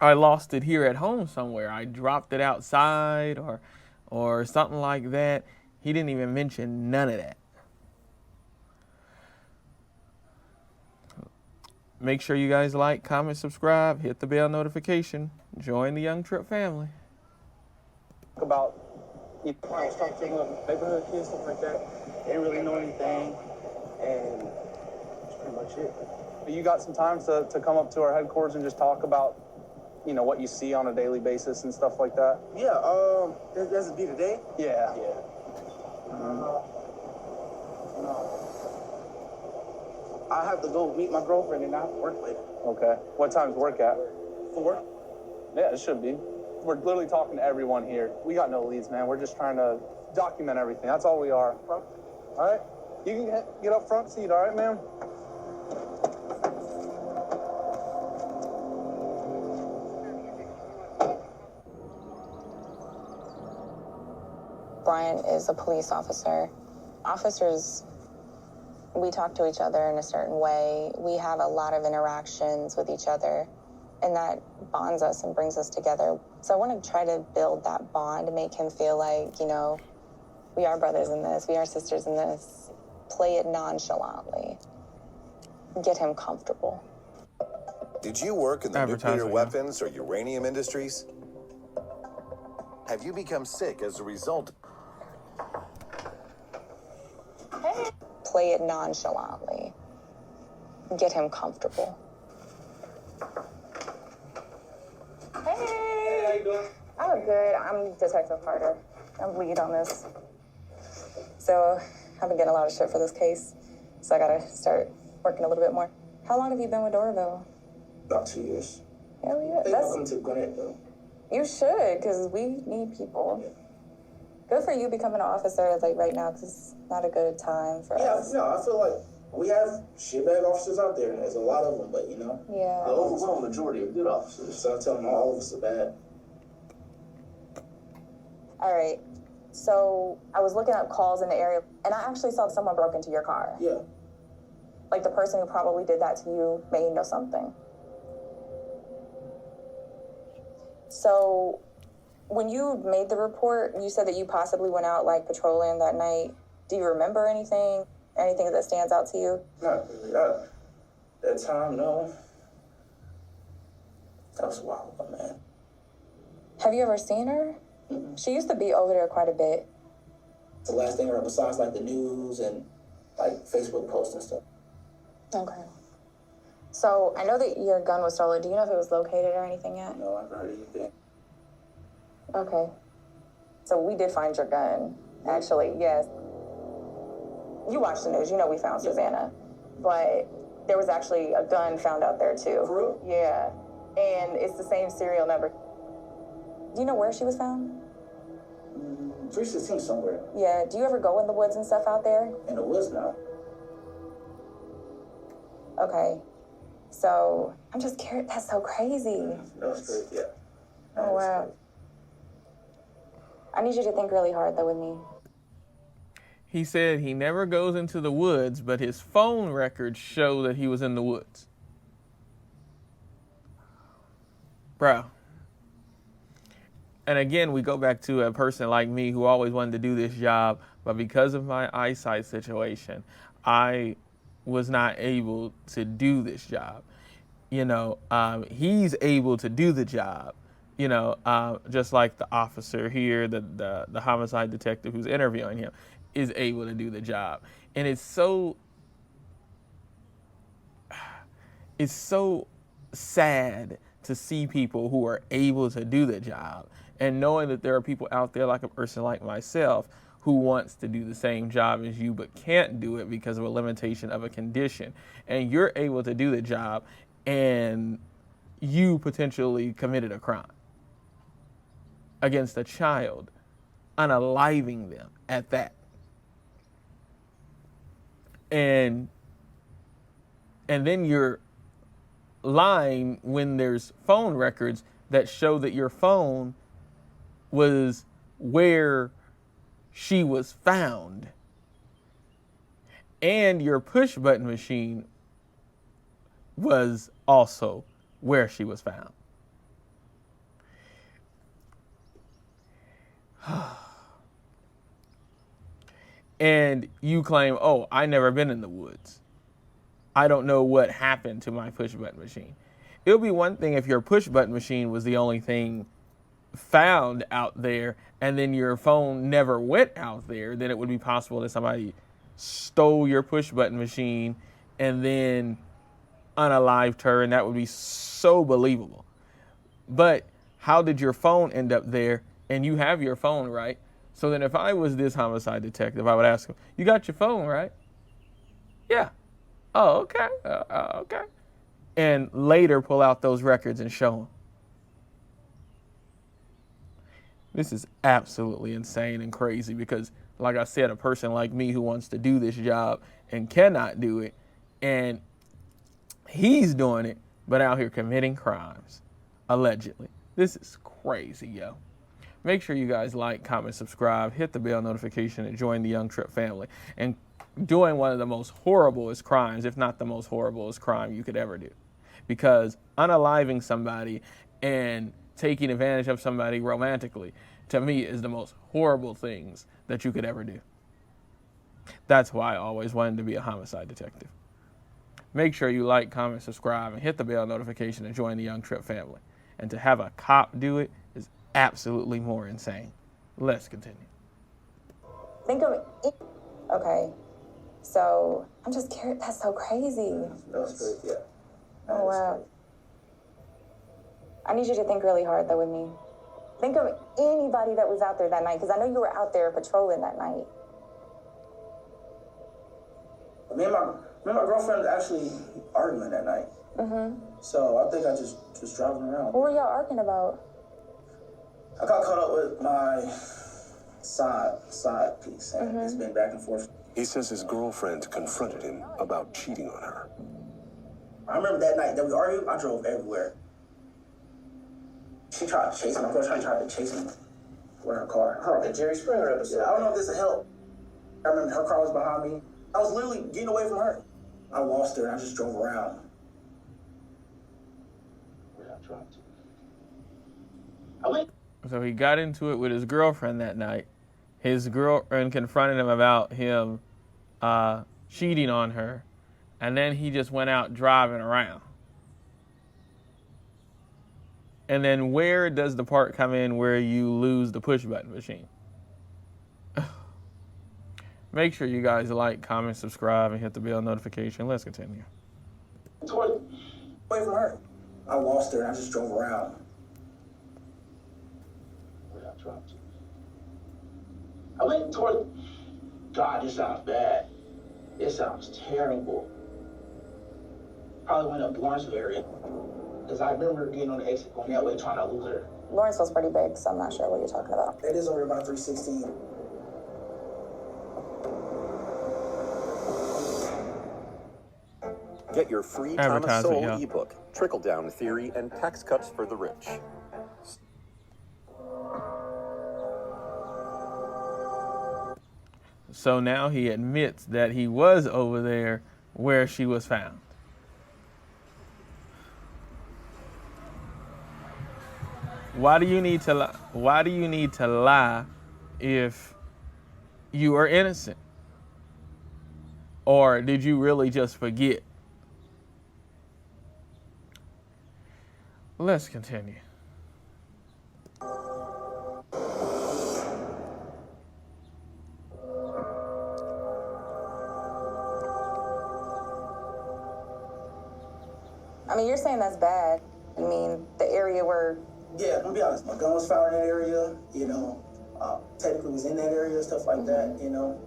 lost it here at home somewhere. I dropped it outside or something like that. He didn't even mention none of that. Make sure you guys like, comment, subscribe, hit the bell notification, join the Young Tripp family. About I was talking to neighborhood kids, stuff like that. They didn't really know anything, and that's pretty much it. You got some time to come up to our headquarters and just talk about, what you see on a daily basis and stuff like that? Yeah, does it be today? Yeah. I have to go meet my girlfriend and I have to work later. Okay. What time's work at? 4. Yeah, it should be. We're literally talking to everyone here. We got no leads, man. We're just trying to document everything. That's all we are. All right? You can get up front seat, all right, ma'am? Brian is a police officer. Officers, we talk to each other in a certain way. We have a lot of interactions with each other, and that bonds us and brings us together. So I want to try to build that bond and make him feel like, we are brothers in this, we are sisters in this. Play it nonchalantly. Get him comfortable. Did you work in the nuclear weapons or uranium industries? Have you become sick as a result? Play it nonchalantly. Get him comfortable. Hey, how you doing? I'm good. I'm Detective Carter. I'm lead on this. So I've been getting a lot of shit for this case. So I gotta start working a little bit more. How long have you been with Doraville? About 2 years. Hell yeah. Welcome to Gwinnett, though. You should, because we need people. Good for you becoming an officer right now, because it's not a good time for us. Yeah, I feel like we have shitbag officers out there, and there's a lot of them, but Yeah. the overwhelming majority are good officers. So I tell them all of us are bad. All right. So I was looking up calls in the area, and I actually saw someone broke into your car. Yeah. Like the person who probably did that to you may know something. So when you made the report, you said that you possibly went out patrolling that night. Do you remember anything? Anything that stands out to you? Not really. That time, no. That was a while ago, man. Have you ever seen her? Mm-hmm. She used to be over there quite a bit. It's the last thing I heard besides the news and Facebook posts and stuff. Okay. So I know that your gun was stolen. Do you know if it was located or anything yet? No, I haven't heard anything. Okay. So we did find your gun, actually, yes. You watched the news, we found Susana. But there was actually a gun found out there too. For real? Yeah. And it's the same serial number. Do you know where she was found? 316 somewhere. Yeah. Do you ever go in the woods and stuff out there? In the woods now. Okay. So I'm just curious. That's so crazy. That was crazy, yeah. Oh, wow. Crazy. I need you to think really hard, though, with me. He said he never goes into the woods, but his phone records show that he was in the woods. Bro. And again, we go back to a person like me who always wanted to do this job, but because of my eyesight situation, I was not able to do this job. He's able to do the job. Just like the officer here, the homicide detective who's interviewing him, is able to do the job. And it's so sad to see people who are able to do the job, and knowing that there are people out there like a person like myself who wants to do the same job as you but can't do it because of a limitation of a condition. And you're able to do the job, and you potentially committed a crime against a child unaliving them at that. And then you're lying when there's phone records that show that your phone was where she was found. And your push button machine was also where she was found. And you claim, oh, I never been in the woods. I don't know what happened to my push button machine. It would be one thing if your push button machine was the only thing found out there and then your phone never went out there. Then it would be possible that somebody stole your push button machine and then unalived her, and that would be so believable. But how did your phone end up there? And you have your phone, right? So then if I was this homicide detective, I would ask him, you got your phone, right? Yeah. Oh, okay. Okay. And later pull out those records and show them. This is absolutely insane and crazy because, like I said, a person like me who wants to do this job and cannot do it, and he's doing it, but out here committing crimes, allegedly. This is crazy, yo. Make sure you guys like, comment, subscribe, hit the bell notification, and join the Young Tripp family. And doing one of the most horriblest crimes, if not the most horriblest crime you could ever do. Because unaliving somebody and taking advantage of somebody romantically, to me, is the most horrible things that you could ever do. That's why I always wanted to be a homicide detective. Make sure you like, comment, subscribe, and hit the bell notification and join the Young Tripp family. And to have a cop do it is absolutely more insane. Let's continue. Think of it. Okay. So, I'm just curious. That's so crazy. That's crazy, yeah. Oh, wow. I need you to think really hard, though, with me. Think of anybody that was out there that night, because I know you were out there patrolling that night. Me and my girlfriend actually arguing that night. Mm-hmm. So I think I just driving around. What were y'all arguing about? I got caught up with my side piece, and it's been back and forth. He says his girlfriend confronted him about cheating on her. I remember that night that we argued, I drove everywhere. She tried to chase me. My girlfriend tried to chase me with her car. Oh, the Jerry Springer episode. Yeah, I don't know if this will help. I remember her car was behind me. I was literally getting away from her. I lost her and I just drove around. So he got into it with his girlfriend that night. His girlfriend confronted him about him cheating on her. And then he just went out driving around. And then where does the part come in where you lose the push button machine? Make sure you guys like, comment, subscribe, and hit the bell notification. Let's continue. Away from her. I lost her and I just drove around. I went toward... God, this sounds bad. This sounds terrible. Probably went up Lawrenceville area. Because I remember getting on the exit going that way trying to lose her. Lawrenceville's pretty big, so I'm not sure what you're talking about. It is over about 316. Get your free Thomas Sowell ebook, Trickle Down Theory and Tax Cuts for the Rich. So now he admits that he was over there where she was found. Why do you need to lie? Why do you need to lie if you are innocent? Or did you really just forget? Let's continue. I mean, you're saying that's bad. You mean the area where... Yeah, I'm gonna be honest. My gun was found in that area, you know. Technically was in that area, stuff like that, you know.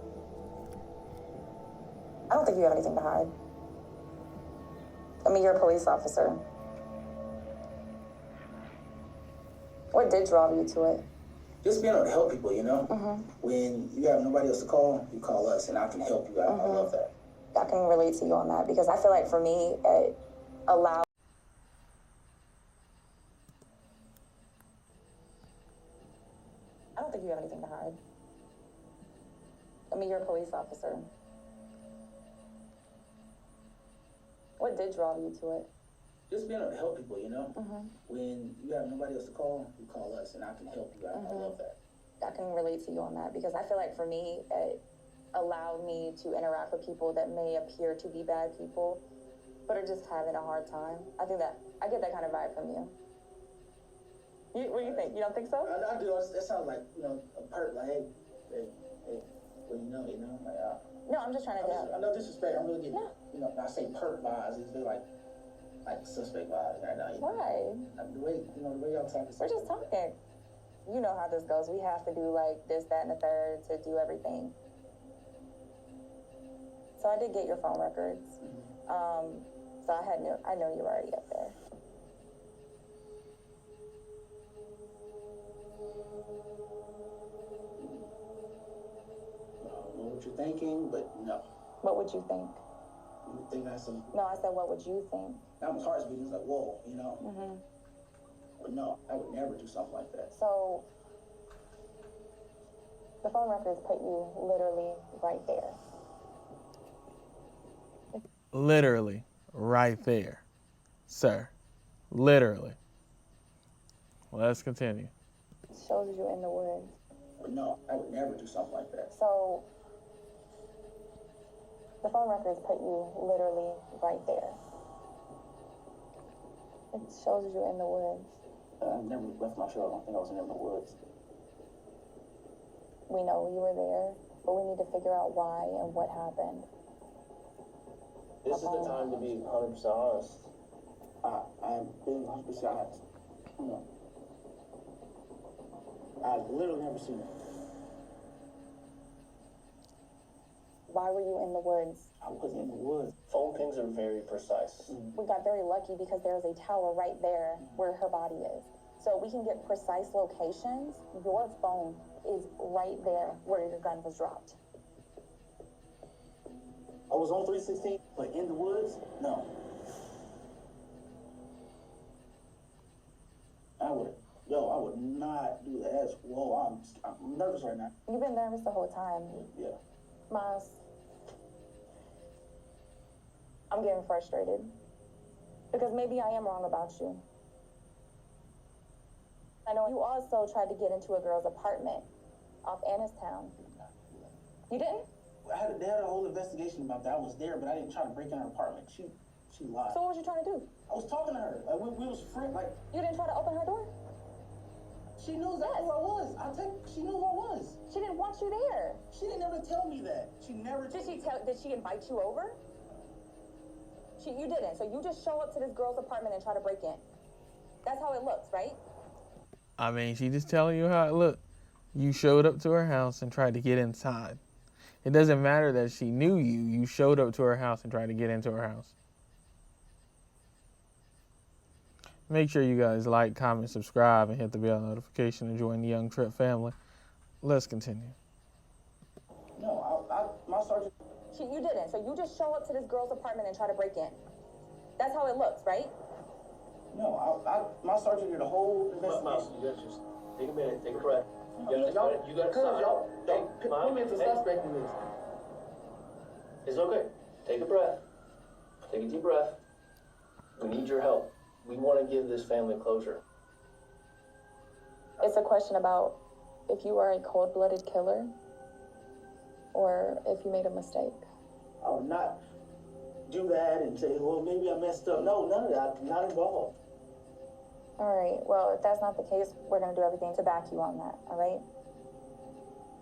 I don't think you have anything to hide. I mean, you're a police officer. What did draw you to it? Just being able to help people, you know? When you have nobody else to call, you call us, and I can help you. I love that. I can relate to you on that because I feel like for me, it allowed. I don't think you have anything to hide. I mean, you're a police officer. What did draw you to it? Just being able to help people, you know? When you have nobody else to call, you call us, and I can help you. I love that. I can relate to you on that because I feel like for me, it allowed me to interact with people that may appear to be bad people, but are just having a hard time. I think that I get that kind of vibe from you. What do you think? You don't think so? I do. That sounds like, you know, a perk. Like, hey, well, you know, like, no, I'm just trying to get. I know disrespect. I'm really getting, you know, I say perk vibes. It's like suspect vibes right now. Why? The way y'all talking. We're just talking. You know how this goes. We have to do like this, that, and the third to do everything. So I did get your phone records. So I know you were already up there. I don't know what you're thinking, but no. What would you think? You think that's some... No, I said, what would you think? That was heart's beating. It's like, whoa, you know? But no, I would never do something like that. So, the phone records put you literally right there. Literally right there, sir. Literally. Let's continue. It shows you in the woods. But no, I would never do something like that. So, the phone records put you literally right there. It shows you in the woods. I never left my show. I don't think I was in the woods. We know you were there, but we need to figure out why and what happened. This is the time to be 100% honest. I'm being 100% honest. No. I've literally never seen it. Why were you in the woods? I wasn't in the woods. Phone pings are very precise. We got very lucky because there's a tower right there where her body is. So we can get precise locations. Your phone is right there where your gun was dropped. I was on 316, but in the woods? No. I would not do that. Whoa, I'm nervous right now. You've been nervous the whole time. Yeah. Miles, I'm getting frustrated because maybe I am wrong about you. I know you also tried to get into a girl's apartment off Annistown. You didn't? They had a whole investigation about that. I was there, but I didn't try to break in her apartment. She lied. So what was you trying to do? I was talking to her. Like we was friends. Like you didn't try to open her door? She knew exactly who I was. She knew who I was. She didn't want you there. She didn't ever tell me that. She never. Did she invite you over? You didn't. So you just show up to this girl's apartment and try to break in. That's how it looks, right? I mean, she just telling you how it looked. You showed up to her house and tried to get inside. It doesn't matter that she knew you. You showed up to her house and tried to get into her house. Make sure you guys like, comment, subscribe, and hit the bell notification to join the Young Tripp family. Let's continue. No, my sergeant... You didn't. So you just show up to this girl's apartment and try to break in. That's how it looks, right? No, my sergeant did a whole investigation. Miles, you gotta just take a minute, take a breath. You gotta decide. Don't put me as a suspect in this. It's okay. Take a breath. Take a deep breath. We need your help. We want to give this family closure. It's a question about if you are a cold-blooded killer or if you made a mistake. I would not do that and say, well, maybe I messed up. No, none of that. I'm not involved. All right. Well, if that's not the case, we're going to do everything to back you on that, all right?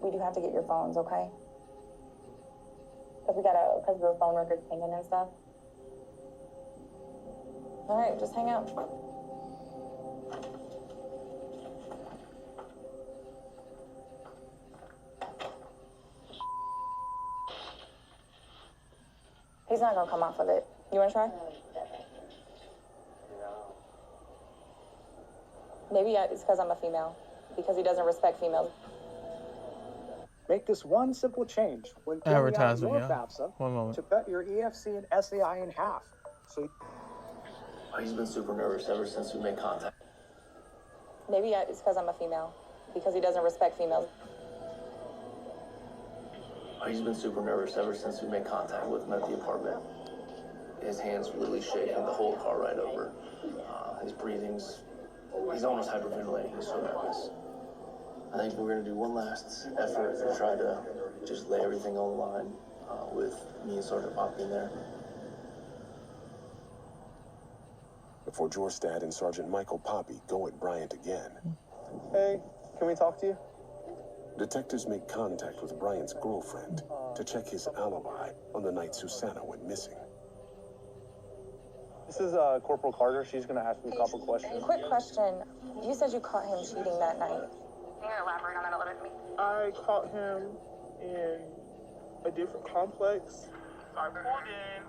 We do have to get your phones, okay? Because of the phone records pinging and stuff. All right, just hang out. He's not gonna come off of it. You wanna try? Maybe it's because I'm a female. because he doesn't respect females. Make this one simple change when filling out your FAFSA to cut your EFC and SAI in half. So He's been super nervous ever since we made contact. Maybe it's because I'm a female, because he doesn't respect females. He's been super nervous ever since we made contact with him at the apartment. His hands literally shaking the whole car ride over. His breathing's, he's almost hyperventilating. He's so nervous. I think we're going to do one last effort to try to just lay everything on the line with me and Sergeant Poppy in there. Before Jorstad and Sergeant Michael Poppy go at Bryant again. Hey, can we talk to you? Detectives make contact with Bryant's girlfriend to check his alibi on the night Susana went missing. This is Corporal Carter. She's going to ask me a couple questions. Quick question. You said you caught him cheating that night. Can you elaborate on that a little bit? I caught him in a different complex. So I pulled in,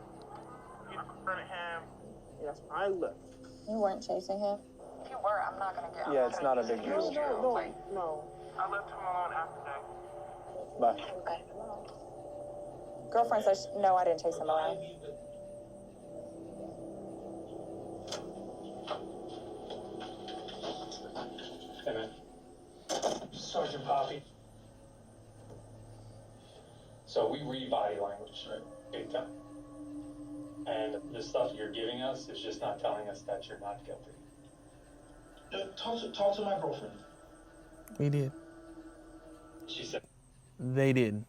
you confronted him. Yes, I left. You weren't chasing him? If you were, I'm not going to get Yeah, it's not a big deal. No. I left him alone after that. Bye. Okay. Girlfriend says, no, I didn't chase him around. Hey, man. Sergeant Poppy. So we read body language, right? Big time. And the stuff you're giving us is just not telling us that you're not guilty. Talk to my girlfriend. We did. She said. They did.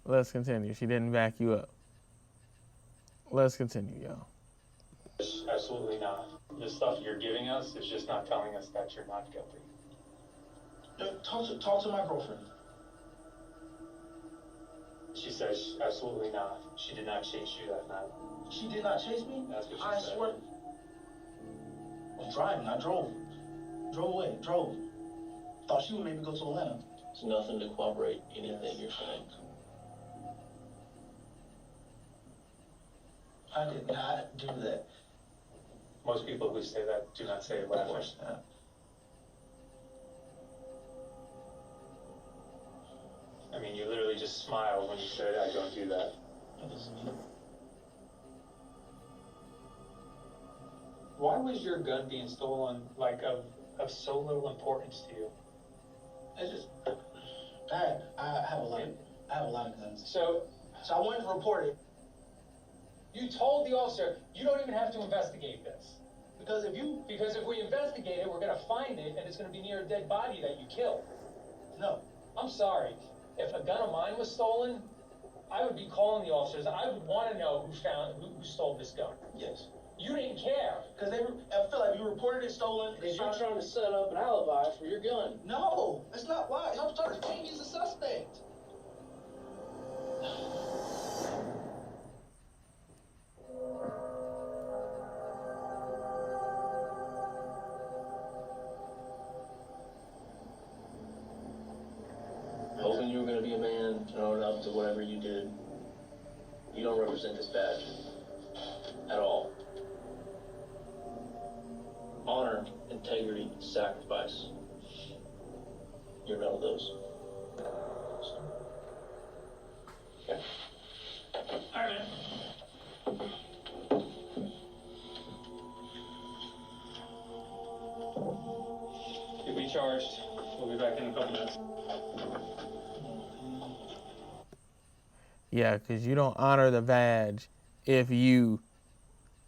Let's continue. She didn't back you up. Let's continue, y'all. Absolutely not. The stuff you're giving us is just not telling us that you're not guilty. Talk to my girlfriend. She says absolutely not. She did not chase you that night. She did not chase me? That's what she I said. swear. I was driving. I drove. Drove away. Drove. Thought she would maybe go to Atlanta. There's nothing to corroborate anything you're saying. I did not do that. Most people who say that do not say it Of laughing. course not. I mean, you literally just smiled when you said, I don't do that. Why was your gun being stolen, like, of so little importance to you? It's just, I have a lot of guns. So I wanted to report it. you told the officer, you don't even have to investigate this. Because if we investigate it, we're gonna find it, and it's gonna be near a dead body that you killed. No. I'm sorry. If a gun of mine was stolen, I would be calling the officers. I would want to know who stole this gun. Yes. You didn't care. Because I feel like you reported it stolen. Because you're trying to set up an alibi for your gun. No, that's not why. I'm trying to change as a suspect. Hoping you were going to be a man and own up to whatever you did. You don't represent this badge at all. Honor, integrity, sacrifice. You're none of those. Okay. All right, man. You'll be charged. We'll be back in a couple minutes. Yeah, because you don't honor the badge if you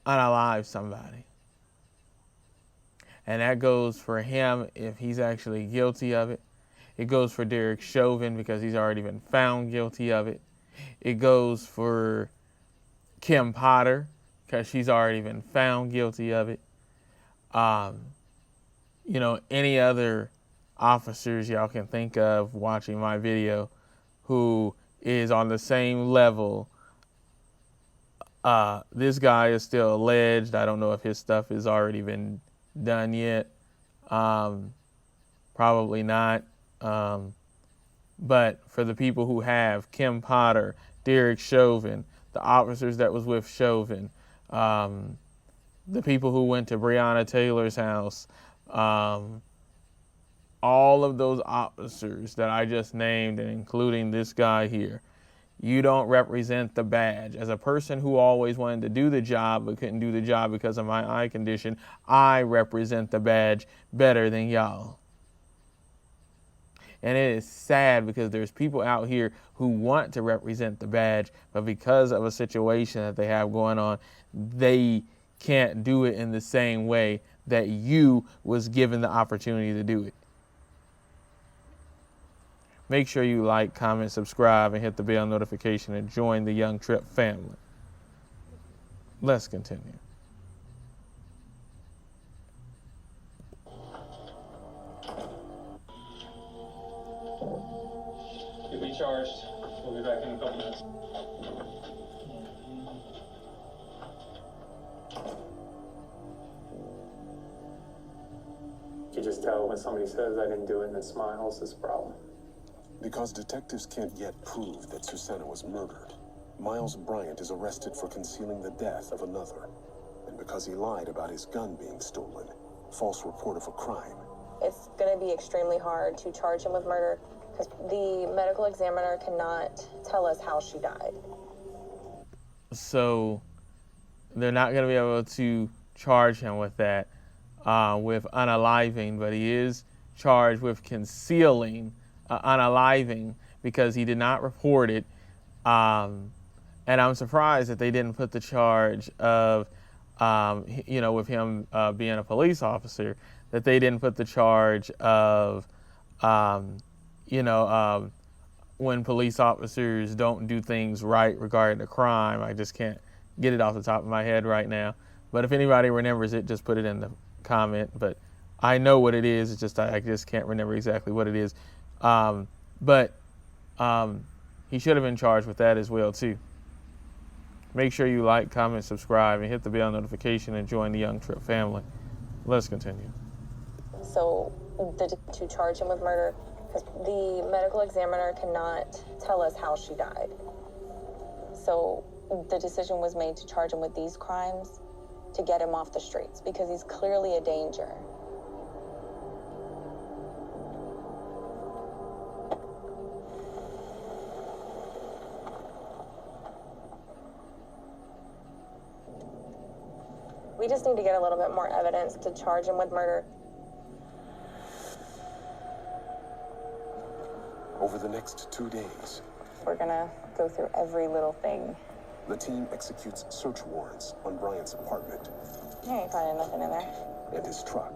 unalive somebody. And that goes for him if he's actually guilty of it. It goes for Derek Chauvin because he's already been found guilty of it. It goes for Kim Potter because she's already been found guilty of it. You know, any other officers y'all can think of watching my video who is on the same level. This guy is still alleged. I don't know if his stuff has already been done yet. Probably not. But for the people who have, Kim Potter, Derek Chauvin, the officers that was with Chauvin, the people who went to Breonna Taylor's house, all of those officers that I just named, and including this guy here, you don't represent the badge. As a person who always wanted to do the job but couldn't do the job because of my eye condition, I represent the badge better than y'all. And it is sad because there's people out here who want to represent the badge, but because of a situation that they have going on, they can't do it in the same way that you was given the opportunity to do it. Make sure you like, comment, subscribe, and hit the bell notification and join the Young Tripp family. Let's continue. You'll be charged. We'll be back in a couple minutes. You just tell when somebody says I didn't do it and then smiles, is a problem. Because detectives can't yet prove that Susana was murdered, Miles Bryant is arrested for concealing the death of another. And because he lied about his gun being stolen, false report of a crime. It's going to be extremely hard to charge him with murder because the medical examiner cannot tell us how she died. So they're not going to be able to charge him with that, with unaliving, but he is charged with concealing unaliving because he did not report it. And I'm surprised that they didn't put the charge of, with him being a police officer, that they didn't put the charge of, when police officers don't do things right regarding a crime. I just can't get it off the top of my head right now. But if anybody remembers it, just put it in the comment. But I know what it is. It's just I just can't remember exactly what it is. But he should have been charged with that as well, too. Make sure you like, comment, subscribe, and hit the bell notification and join the Young Tripp family. Let's continue. So to charge him with murder, because the medical examiner cannot tell us how she died. So the decision was made to charge him with these crimes to get him off the streets because he's clearly a danger. We just need to get a little bit more evidence to charge him with murder. Over the next 2 days, we're gonna go through every little thing. The team executes search warrants on Bryant's apartment. I ain't finding nothing in there. And his truck.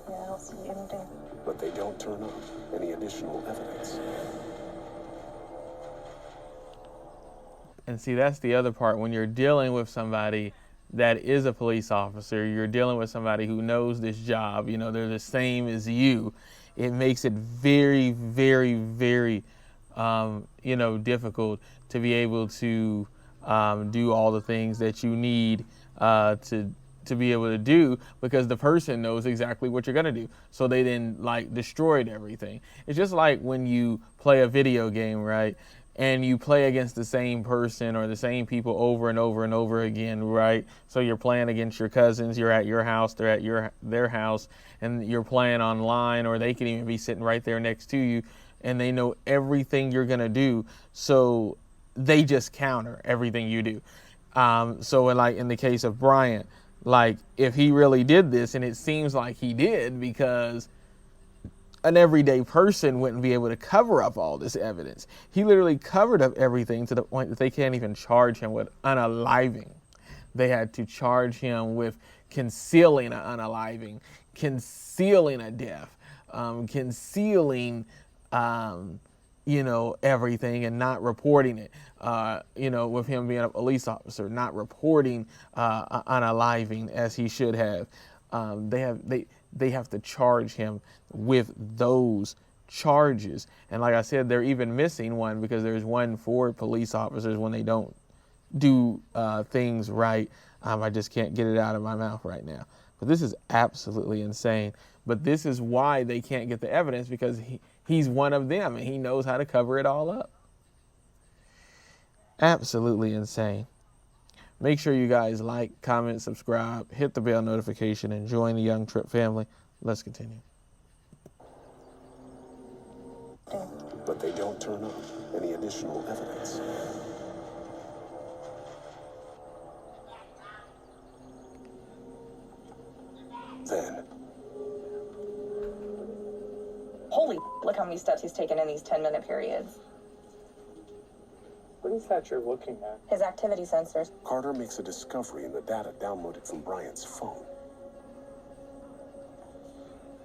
Yeah, I don't see anything. But they don't turn up any additional evidence. And see, that's the other part. When you're dealing with somebody that is a police officer, you're dealing with somebody who knows this job, they're the same as you. It makes it very, very, very, difficult to be able to do all the things that you need to be able to do because the person knows exactly what you're going to do. So they then destroyed everything. It's just like when you play a video game, right? And you play against the same person or the same people over and over and over again, right? So you're playing against your cousins, you're at your house, they're at their house, and you're playing online, or they can even be sitting right there next to you, and they know everything you're gonna do, so they just counter everything you do. So in the case of Bryant, if he really did this, and it seems like he did because an everyday person wouldn't be able to cover up all this evidence. He literally covered up everything to the point that they can't even charge him with unaliving. They had to charge him with concealing an unaliving, concealing a death, concealing, everything and not reporting it. With him being a police officer, not reporting unaliving as he should have. They have to charge him with those charges. And like I said, they're even missing one because there's one for police officers when they don't do things right. I just can't get it out of my mouth right now. But this is absolutely insane. But this is why they can't get the evidence, because he's one of them and he knows how to cover it all up. Absolutely insane. Make sure you guys like, comment, subscribe, hit the bell notification, and join the Young Tripp family. Let's continue. But they don't turn up any additional evidence. Then, Holy, look how many steps he's taken in these 10-minute periods. What is that you're looking at? His activity sensors. Carter makes a discovery in the data downloaded from Bryant's phone.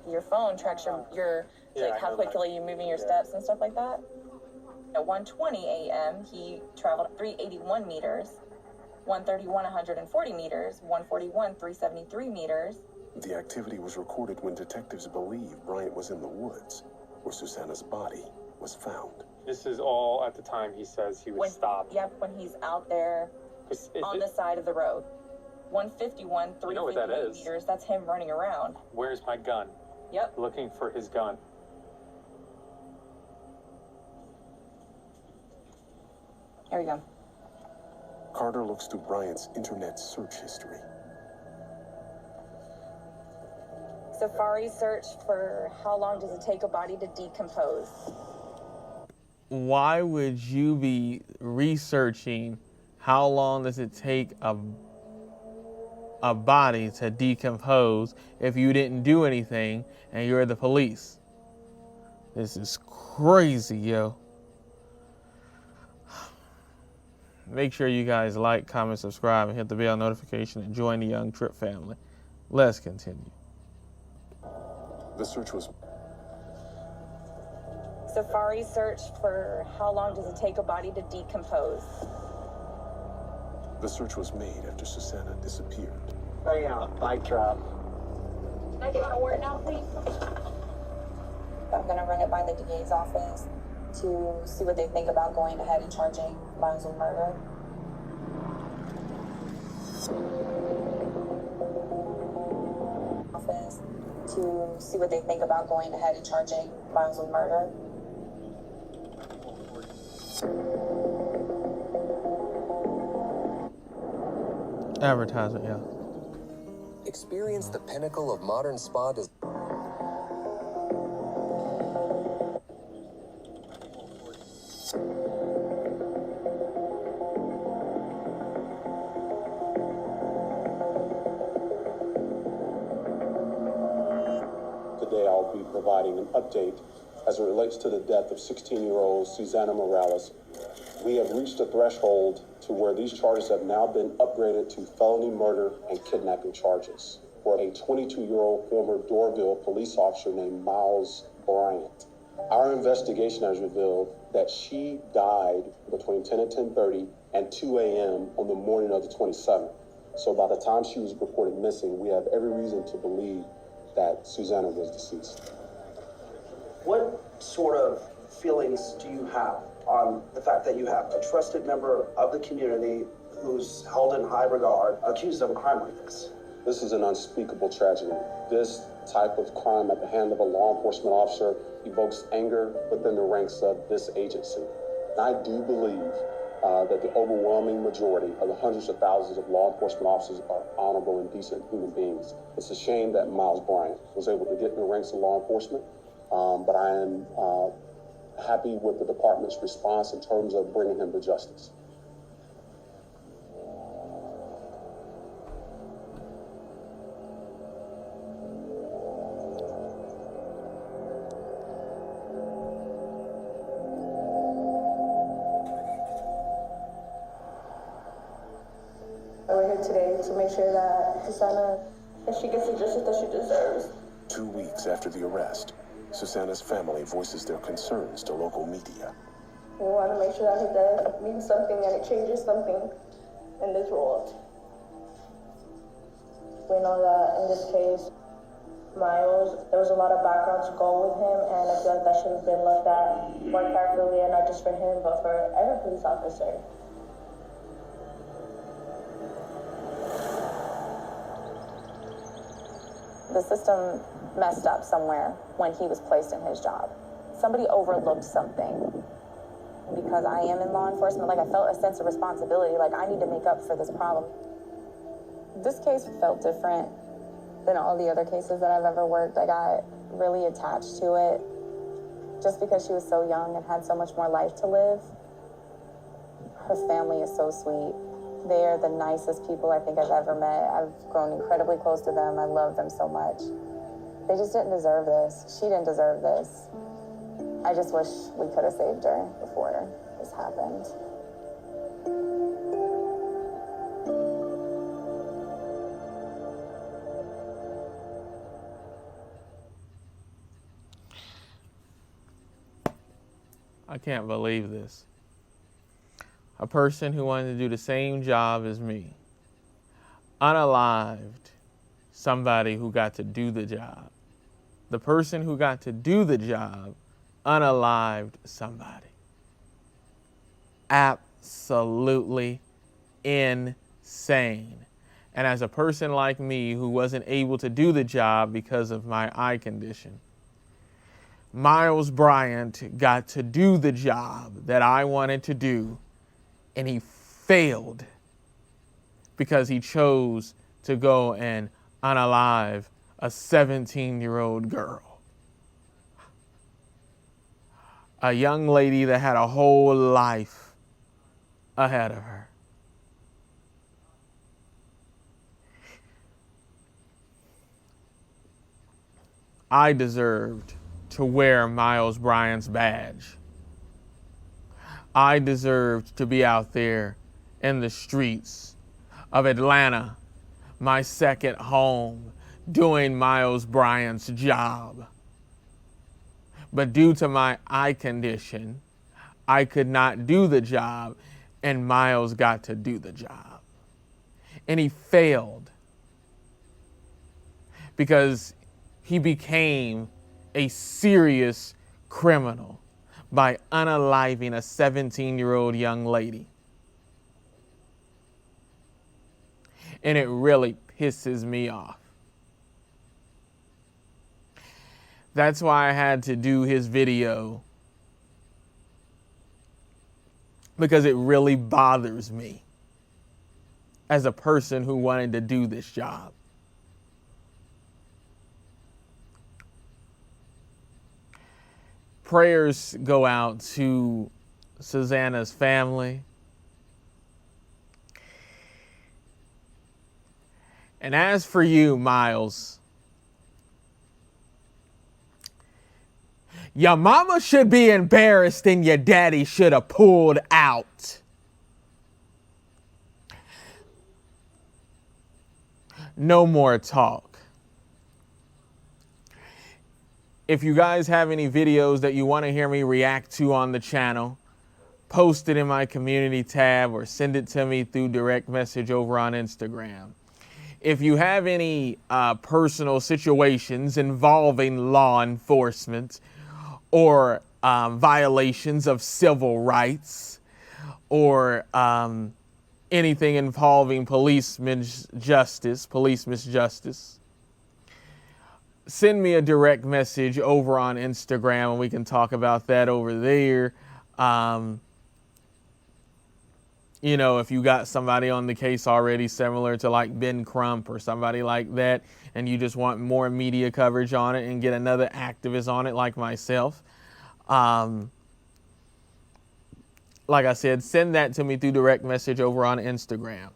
Your phone tracks your like how quickly you're moving your steps and stuff like that. At 1:20 a.m., he traveled 381 meters, 1:31, 140 meters, 1:41, 373 meters. The activity was recorded when detectives believe Bryant was in the woods, where Susana's body was found. This is all at the time he says he was stopped. Yep, when he's out there on the side of the road. 151, 358 meters, that's him running around. Where's my gun? Yep. Looking for his gun. Here we go. Carter looks through Bryant's internet search history. Safari search for how long does it take a body to decompose? Why would you be researching how long does it take a body to decompose if you didn't do anything and you're the police? This is crazy, yo. Make sure you guys like, comment, subscribe, and hit the bell notification and join the Young Tripp family. Let's continue. The search was... Safari search for how long does it take a body to decompose? The search was made after Susana disappeared. Hey, bike drop. Can I get my warrant now, please? I'm gonna run it by the DA's office to see what they think about going ahead and charging Miles with murder. Office to see what they think about going ahead and charging Miles with murder. Advertisement, yeah. Experience the pinnacle of modern spa design. Today I'll be providing an update as it relates to the death of 16-year-old Susana Morales. We have reached a threshold to where these charges have now been upgraded to felony murder and kidnapping charges for a 22-year-old former Doraville police officer named Miles Bryant. Our investigation has revealed that she died between 10 and 10:30 and 2 a.m. on the morning of the 27th. So by the time she was reported missing, we have every reason to believe that Susana was deceased. What sort of feelings do you have on the fact that you have a trusted member of the community who's held in high regard, accused of a crime like this? This is an unspeakable tragedy. This type of crime at the hand of a law enforcement officer evokes anger within the ranks of this agency. And I do believe that the overwhelming majority of the hundreds of thousands of law enforcement officers are honorable and decent human beings. It's a shame that Miles Bryant was able to get in the ranks of law enforcement, but I am happy with the department's response in terms of bringing him to justice. We're here today to make sure that Susana, that she gets the justice that she deserves. 2 weeks after the arrest, Susana's family voices their concerns to local media. We want to make sure that her death means something and it changes something in this world. We know that in this case, Miles, there was a lot of background to go with him, and I feel like that should have been looked at more carefully, and not just for him, but for every police officer. The system messed up somewhere when he was placed in his job. Somebody overlooked something. Because I am in law enforcement, like I felt a sense of responsibility, like I need to make up for this problem. This case felt different than all the other cases that I've ever worked. I got really attached to it just because she was so young and had so much more life to live. Her family is so sweet. They are the nicest people I think I've ever met. I've grown incredibly close to them. I love them so much. They just didn't deserve this. She didn't deserve this. I just wish we could have saved her before this happened. I can't believe this. A person who wanted to do the same job as me, unalived somebody who got to do the job. The person who got to do the job unalived somebody. Absolutely insane. And as a person like me who wasn't able to do the job because of my eye condition, Miles Bryant got to do the job that I wanted to do, and he failed because he chose to go and unalive a 17-year-old girl. A young lady that had a whole life ahead of her. I deserved to wear Miles Bryant's badge. I deserved to be out there in the streets of Atlanta, my second home, doing Miles Bryant's job. But due to my eye condition, I could not do the job, and Miles got to do the job. And he failed because he became a serious criminal by unaliving a 17-year-old young lady. And it really pisses me off. That's why I had to do his video, because it really bothers me as a person who wanted to do this job. Prayers go out to Susana's family. And as for you, Miles, your mama should be embarrassed and your daddy should have pulled out. No more talk. If you guys have any videos that you want to hear me react to on the channel, post it in my community tab or send it to me through direct message over on Instagram. If you have any personal situations involving law enforcement or violations of civil rights or anything involving police misjustice, send me a direct message over on Instagram and we can talk about that over there. You know, if you got somebody on the case already similar to like Ben Crump or somebody like that, and you just want more media coverage on it and get another activist on it like myself, like I said, send that to me through direct message over on Instagram.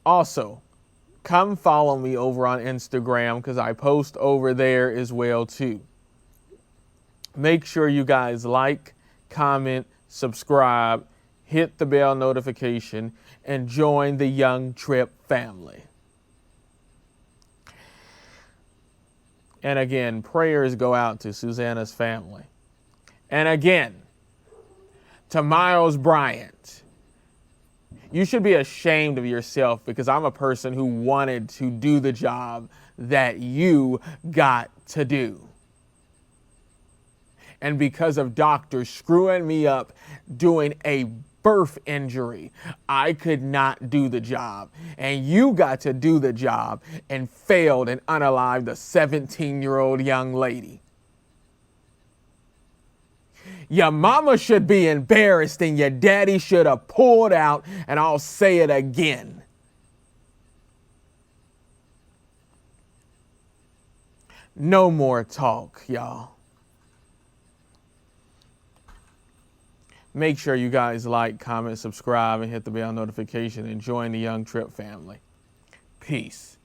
Also, come follow me over on Instagram because I post over there as well too. Make sure you guys like, comment, subscribe, hit the bell notification, and join the Young Tripp family. And again, prayers go out to Susana's family. And again, to Miles Bryant. You should be ashamed of yourself because I'm a person who wanted to do the job that you got to do. And because of doctors screwing me up doing a birth injury, I could not do the job. And you got to do the job and failed and unalived a 17-year-old young lady. Your mama should be embarrassed and your daddy should have pulled out, and I'll say it again. No more talk, y'all. Make sure you guys like, comment, subscribe, and hit the bell notification and join the Young Tripp family. Peace.